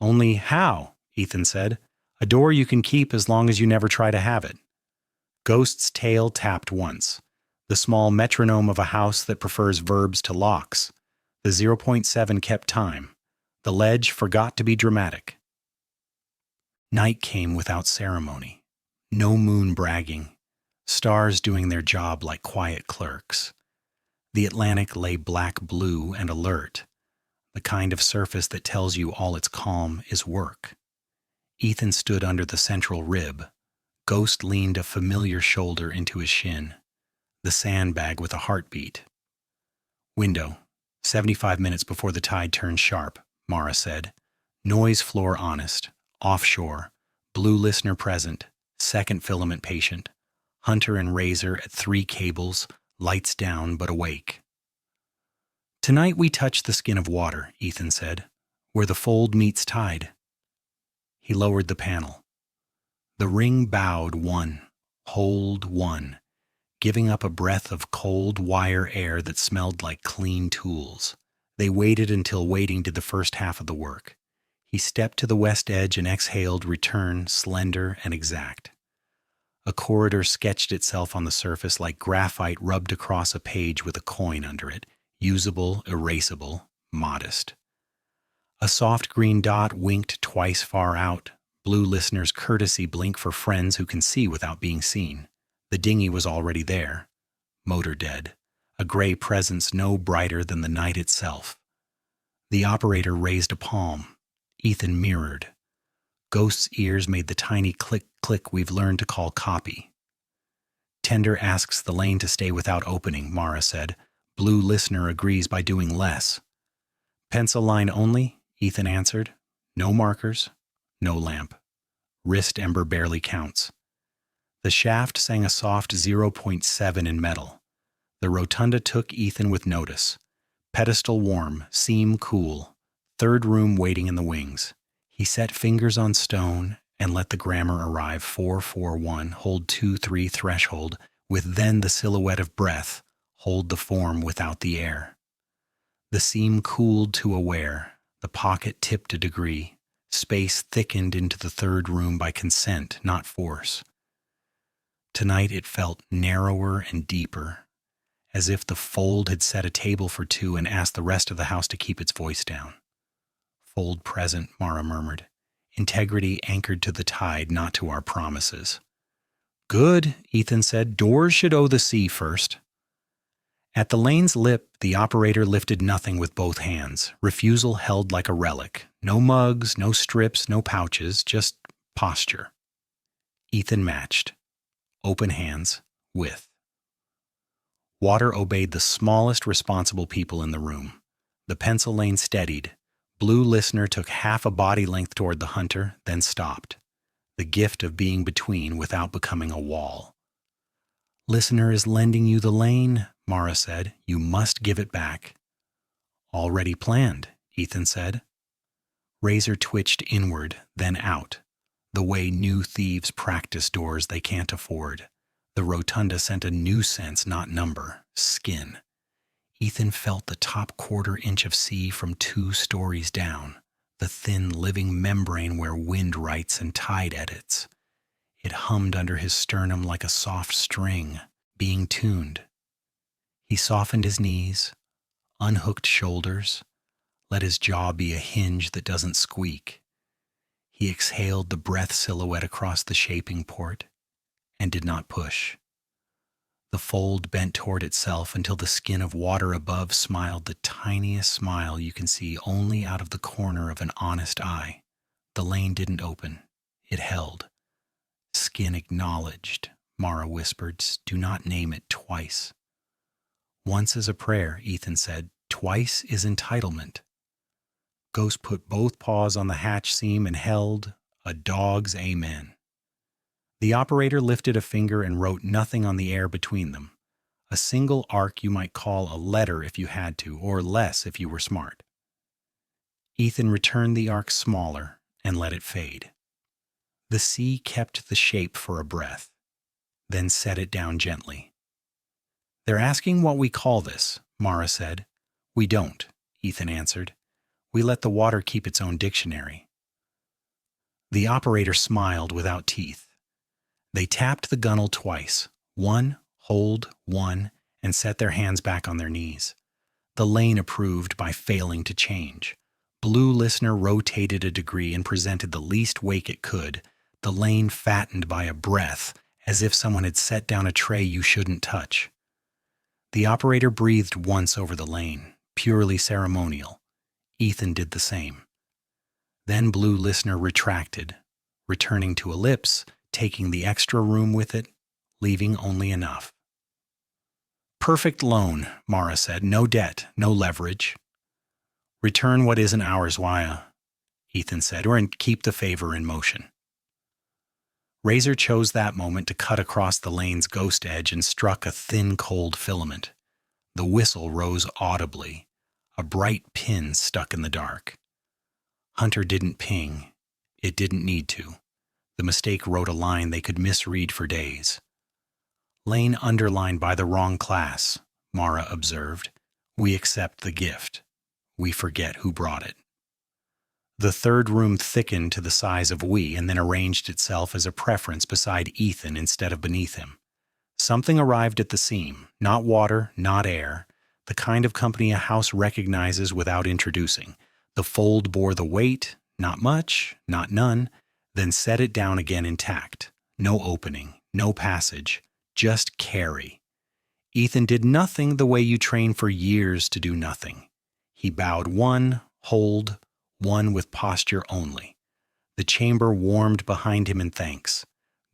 Only how, Ethan said. A door you can keep as long as you never try to have it. Ghost's tail tapped once, the small metronome of a house that prefers verbs to locks. The 0.7 kept time. The ledge forgot to be dramatic. Night came without ceremony. No moon bragging. Stars doing their job like quiet clerks. The Atlantic lay black-blue and alert, the kind of surface that tells you all its calm is work. Ethan stood under the central rib. Ghost leaned a familiar shoulder into his shin. The sandbag with a heartbeat. Window, 75 minutes before the tide turned sharp, Mara said. Noise floor honest. Offshore. Blue listener present. Second filament patient. Hunter and Razor at 3 cables. Lights down but awake. Tonight we touch the skin of water, Ethan said, where the fold meets tide. He lowered the panel. The ring bowed 1, hold 1, giving up a breath of cold wire air that smelled like clean tools. They waited until waiting did the first half of the work. He stepped to the west edge and exhaled, return, slender and exact. A corridor sketched itself on the surface like graphite rubbed across a page with a coin under it. Usable, erasable, modest. A soft green dot winked twice far out. Blue listener's courtesy blink for friends who can see without being seen. The dinghy was already there. Motor dead. A gray presence no brighter than the night itself. The operator raised a palm. Ethan mirrored. Ghost's ears made the tiny click-click we've learned to call copy. Tender asks the lane to stay without opening, Mara said. Blue listener agrees by doing less. Pencil line only, Ethan answered. No markers, no lamp. Wrist ember barely counts. The shaft sang a soft 0.7 in metal. The rotunda took Ethan with notice. Pedestal warm, seam cool. Third room waiting in the wings. He set fingers on stone and let the grammar arrive. 441, hold 2-3 threshold, with then the silhouette of breath. Hold the form without the air. The seam cooled to a wear. The pocket tipped a degree. Space thickened into the third room by consent, not force. Tonight it felt narrower and deeper, as if the fold had set a table for 2 and asked the rest of the house to keep its voice down. Fold present, Mara murmured. Integrity anchored to the tide, not to our promises. Good, Ethan said. Doors should owe the sea first. At the lane's lip, the operator lifted nothing with both hands. Refusal held like a relic. No mugs, no strips, no pouches, just posture. Ethan matched. Open hands, with. Water obeyed the smallest responsible people in the room. The pencil lane steadied. Blue listener took half a body length toward the hunter, then stopped. the gift of being between without becoming a wall. "Listener is lending you the lane," Mara said. "You must give it back." "Already planned," Ethan said. Razor twitched inward, then out, the way new thieves practice doors they can't afford. The rotunda sent a new sense, not number, skin. Ethan felt the top quarter-inch of sea from 2 stories down, the thin living membrane where wind writes and tide edits. It hummed under his sternum like a soft string, being tuned. He softened his knees, unhooked shoulders, let his jaw be a hinge that doesn't squeak. He exhaled the breath silhouette across the shaping port and did not push. The fold bent toward itself until the skin of water above smiled the tiniest smile you can see only out of the corner of an honest eye. The lane didn't open. It held. "Skin acknowledged," Mara whispered. "Do not name it twice." "Once is a prayer," Ethan said. "Twice is entitlement." Ghost put both paws on the hatch seam and held a dog's amen. The operator lifted a finger and wrote nothing on the air between them. A single arc you might call a letter if you had to, or less if you were smart. Ethan returned the arc smaller and let it fade. The sea kept the shape for a breath, then set it down gently. "They're asking what we call this," Mara said. "We don't," Ethan answered. "We let the water keep its own dictionary." The operator smiled without teeth. They tapped the gunnel twice, 1, hold, 1, and set their hands back on their knees. The lane approved by failing to change. Blue Listener rotated a degree and presented the least wake it could, the lane fattened by a breath, as if someone had set down a tray you shouldn't touch. The operator breathed once over the lane, purely ceremonial. Ethan did the same. Then Blue Listener retracted, returning to ellipse, taking the extra room with it, leaving only enough. "Perfect loan," Mara said. "No debt, no leverage." "Return what isn't ours, Waya," Ethan said, "or and keep the favor in motion." Razor chose that moment to cut across the lane's ghost edge and struck a thin, cold filament. The whistle rose audibly, a bright pin stuck in the dark. Hunter didn't ping. It didn't need to. The mistake wrote a line they could misread for days. "Lane underlined by the wrong class," Mara observed. "We accept the gift. We forget who brought it." The third room thickened to the size of we and then arranged itself as a preference beside Ethan instead of beneath him. Something arrived at the seam, not water, not air, the kind of company a house recognizes without introducing. The fold bore the weight, not much, not none, then set it down again intact. No opening, no passage, just carry. Ethan did nothing the way you train for years to do nothing. He bowed 1, hold, 1 with posture only. The chamber warmed behind him in thanks.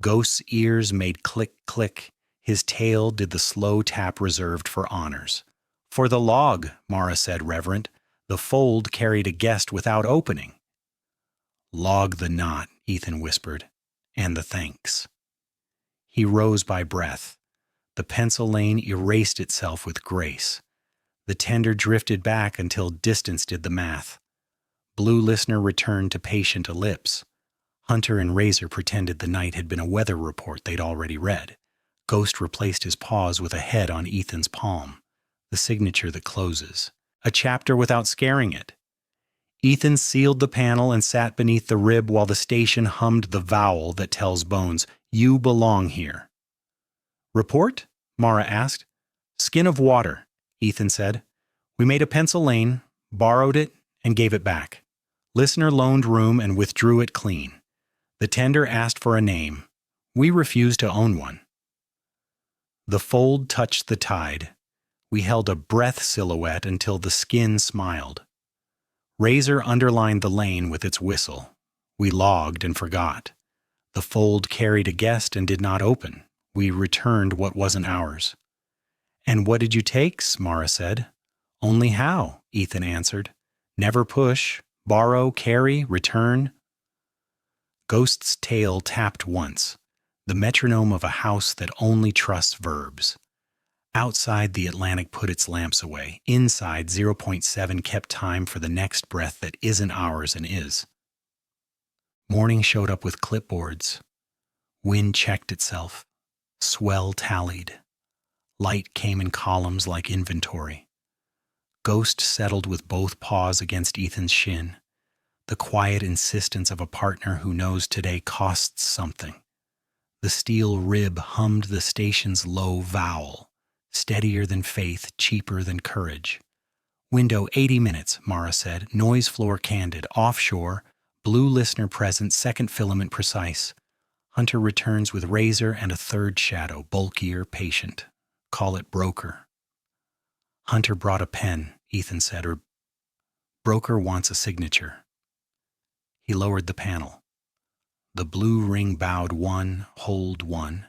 Ghost's ears made click, click. His tail did the slow tap reserved for honors. "For the log," Mara said, reverent. "The fold carried a guest without opening." "Log the knot," Ethan whispered, "and the thanks." He rose by breath. The pencil lane erased itself with grace. The tender drifted back until distance did the math. Blue Listener returned to patient ellipse. Hunter and Razor pretended the night had been a weather report they'd already read. Ghost replaced his pause with a head on Ethan's palm, the signature that closes. A chapter without scaring it. Ethan sealed the panel and sat beneath the rib while the station hummed the vowel that tells Bones, "You belong here." "Report?" Mara asked. "Skin of water," Ethan said. "We made a pencil lane, borrowed it, and gave it back. Listener loaned room and withdrew it clean. The tender asked for a name. We refused to own one." The fold touched the tide. We held a breath silhouette until the skin smiled. Razor underlined the lane with its whistle. We logged and forgot. The fold carried a guest and did not open. We returned what wasn't ours. "And what did you take?" Mara said. "Only how," Ethan answered. "Never push, borrow, carry, return." Ghost's tail tapped once, the metronome of a house that only trusts verbs. Outside, the Atlantic put its lamps away. Inside, 0.7 kept time for the next breath that isn't ours and is. Morning showed up with clipboards. Wind checked itself. Swell tallied. Light came in columns like inventory. Ghost settled with both paws against Ethan's shin. The quiet insistence of a partner who knows today costs something. The steel rib hummed the station's low vowel, steadier than faith, cheaper than courage. Window 80 minutes, Mara said, noise floor candid, offshore, blue listener present, second filament precise. Hunter returns with razor and a third shadow, bulkier, patient. Call it broker. Hunter brought a pen, Ethan said, or broker wants a signature. He lowered the panel. The blue ring bowed one, hold one,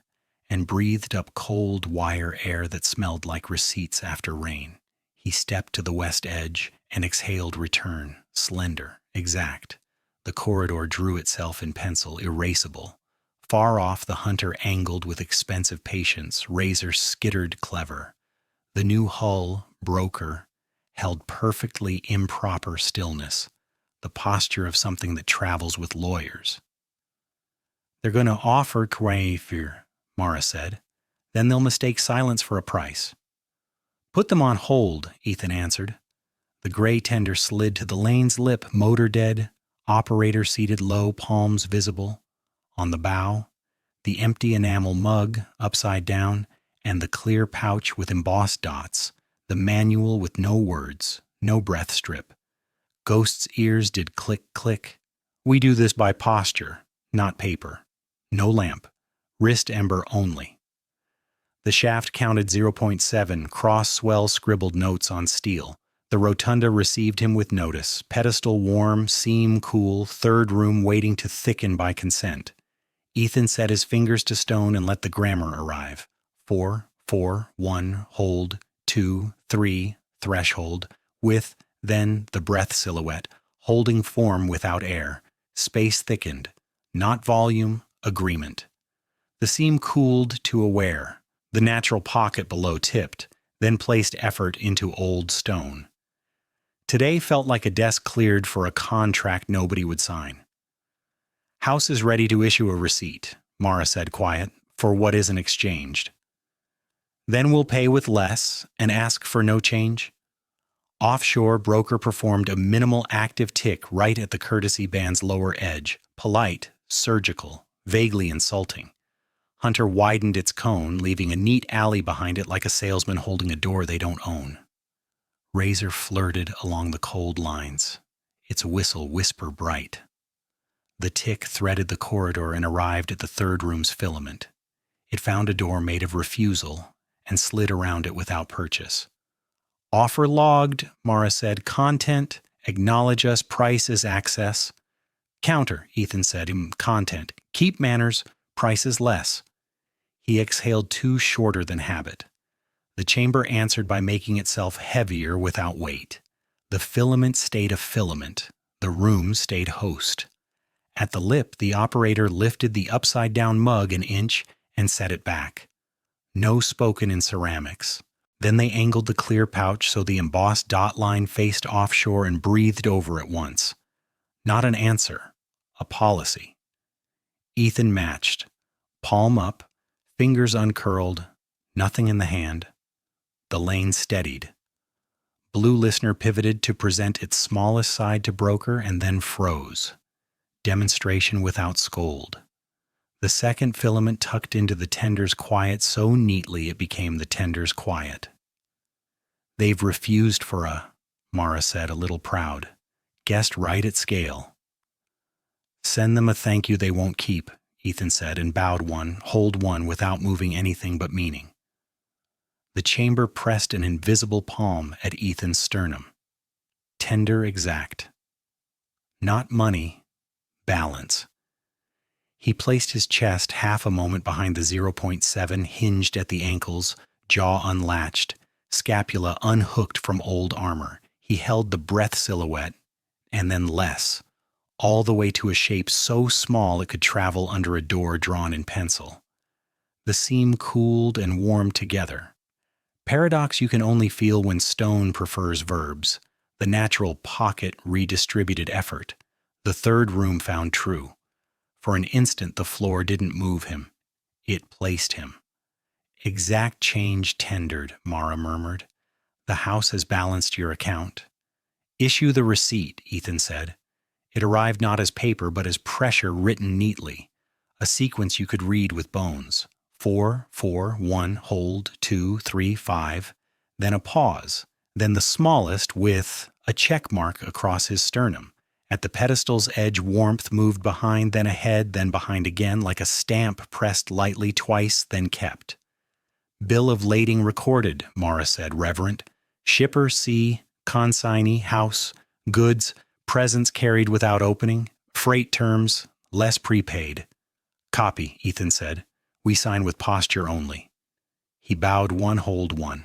and breathed up cold wire air that smelled like receipts after rain. He stepped to the west edge and exhaled return, slender, exact. The corridor drew itself in pencil, erasable. Far off, the Hunter angled with expensive patience, razor skittered clever. The new hull, broker, held perfectly improper stillness, the posture of something that travels with lawyers. They're going to offer Quaifir, Mara said. Then they'll mistake silence for a price. Put them on hold, Ethan answered. The gray tender slid to the lane's lip, motor dead, operator seated low, palms visible. On the bow, the empty enamel mug, upside down, and the clear pouch with embossed dots, the manual with no words, no breath strip. Ghost's ears did click, click. We do this by posture, not paper. No lamp. Wrist ember only. The shaft counted 0.7, cross-swell scribbled notes on steel. The rotunda received him with notice. Pedestal warm, seam cool, third room waiting to thicken by consent. Ethan set his fingers to stone and let the grammar arrive. 4, 4, 1, hold, 2, 3, threshold, with, then the breath silhouette, holding form without air. Space thickened. Not volume, agreement. The seam cooled to aware. The natural pocket below tipped, then placed effort into old stone. Today felt like a desk cleared for a contract nobody would sign. House is ready to issue a receipt, Mara said quiet, for what isn't exchanged. Then we'll pay with less and ask for no change. Offshore, broker performed a minimal active tick right at the courtesy band's lower edge, polite, surgical, vaguely insulting. Hunter widened its cone, leaving a neat alley behind it like a salesman holding a door they don't own. Razor flirted along the cold lines, its whistle whisper bright. The tick threaded the corridor and arrived at the third room's filament. It found a door made of refusal and slid around it without purchase. Offer logged, Mara said. Content, acknowledge us, price is access. Counter, Ethan said, content. Keep manners, price is less. He exhaled too shorter than habit. The chamber answered by making itself heavier without weight. The filament stayed a filament. The room stayed host. At the lip, the operator lifted the upside-down mug an inch and set it back. No spoken in ceramics. Then they angled the clear pouch so the embossed dot line faced offshore and breathed over it once. Not an answer, a policy. Ethan matched. Palm up, fingers uncurled, nothing in the hand. The lane steadied. Blue listener pivoted to present its smallest side to broker and then froze. Demonstration without scold. The second filament tucked into the tender's quiet so neatly it became the tender's quiet. They've refused for a, Mara said, a little proud. Guessed right at scale. Send them a thank you they won't keep, Ethan said, and bowed one, hold one without moving anything but meaning. The chamber pressed an invisible palm at Ethan's sternum. Tender exact. Not money, balance. He placed his chest half a moment behind the 0.7, hinged at the ankles, jaw unlatched, scapula unhooked from old armor. He held the breath silhouette, and then less. all the way to a shape so small it could travel under a door drawn in pencil. The seam cooled and warmed together. Paradox you can only feel when stone prefers verbs, the natural pocket redistributed effort. The third room found true. For an instant the floor didn't move him. It placed him. Exact change tendered, Mara murmured. The house has balanced your account. Issue the receipt, Ethan said. It arrived not as paper but as pressure written neatly, a sequence you could read with bones. 4, 4, 1, hold, 2, 3, 5, then a pause, then the smallest with a check mark across his sternum. At the pedestal's edge, warmth moved behind, then ahead, then behind again, like a stamp pressed lightly twice, then kept. Bill of lading recorded, Mara said, reverent. Shipper, sea, consignee, house, goods, presents carried without opening, freight terms, less prepaid. Copy, Ethan said. We sign with posture only. He bowed one, hold one,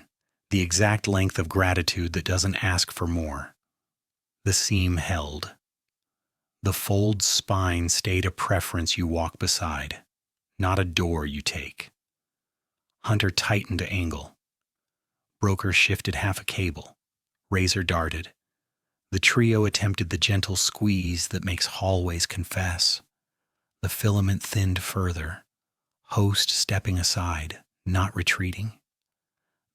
the exact length of gratitude that doesn't ask for more. The seam held. The fold spine stayed a preference you walk beside, not a door you take. Hunter tightened to angle. Broker shifted half a cable. Razor darted. The trio attempted the gentle squeeze that makes hallways confess. The filament thinned further. Host stepping aside, not retreating.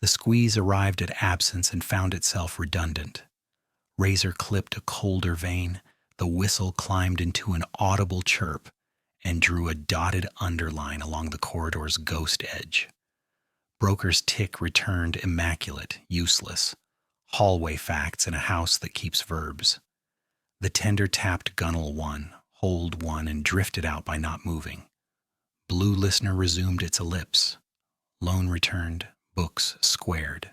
The squeeze arrived at absence and found itself redundant. Razor clipped a colder vein. The whistle climbed into an audible chirp and drew a dotted underline along the corridor's ghost edge. Broker's tick returned immaculate, useless. Hallway facts in a house that keeps verbs. The tender tapped gunnel 1, hold 1, and drifted out by not moving. Blue listener resumed its ellipse. Lone returned, books squared.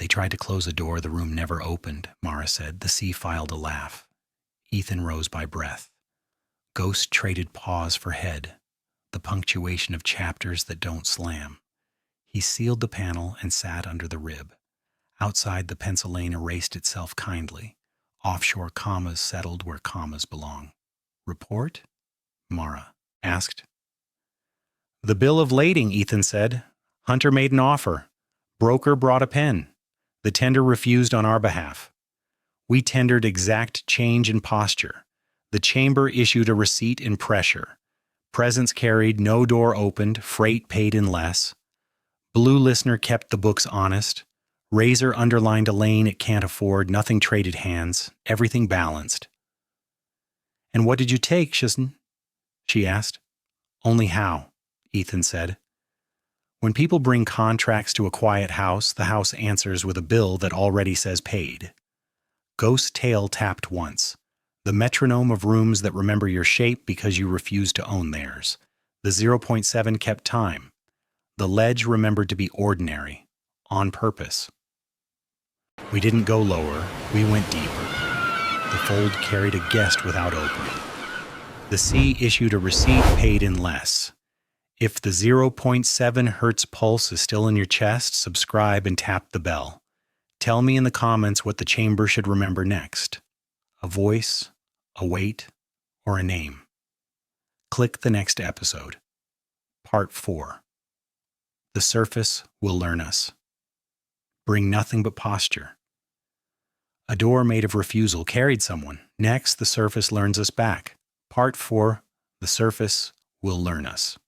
They tried to close a door the room never opened, Mara said. The sea filed a laugh. Ethan rose by breath. Ghost traded pause for head, the punctuation of chapters that don't slam. He sealed the panel and sat under the rib. Outside, the pencil lane erased itself kindly. Offshore commas settled where commas belong. Report? Mara asked. The bill of lading, Ethan said. Hunter made an offer. Broker brought a pen. The tender refused on our behalf. We tendered exact change in posture. The chamber issued a receipt in pressure. Presents carried, no door opened, freight paid in less. Blue listener kept the books honest. Razor underlined a lane it can't afford, nothing traded hands, everything balanced. And what did you take, Shizn? She asked. Only how, Ethan said. When people bring contracts to a quiet house, the house answers with a bill that already says paid. Ghost tail tapped once. The metronome of rooms that remember your shape because you refuse to own theirs. The 0.7 kept time. The ledge remembered to be ordinary, on purpose. We didn't go lower, we went deeper. The fold carried a guest without opening. The sea issued a receipt paid in less. If the 0.7 hertz pulse is still in your chest, subscribe and tap the bell. Tell me in the comments what the chamber should remember next. A voice, a weight, or a name. Click the next episode. Part 4. The surface will learn us. Bring nothing but posture. A door made of refusal carried someone. Next, the surface learns us back. Part 4. The surface will learn us.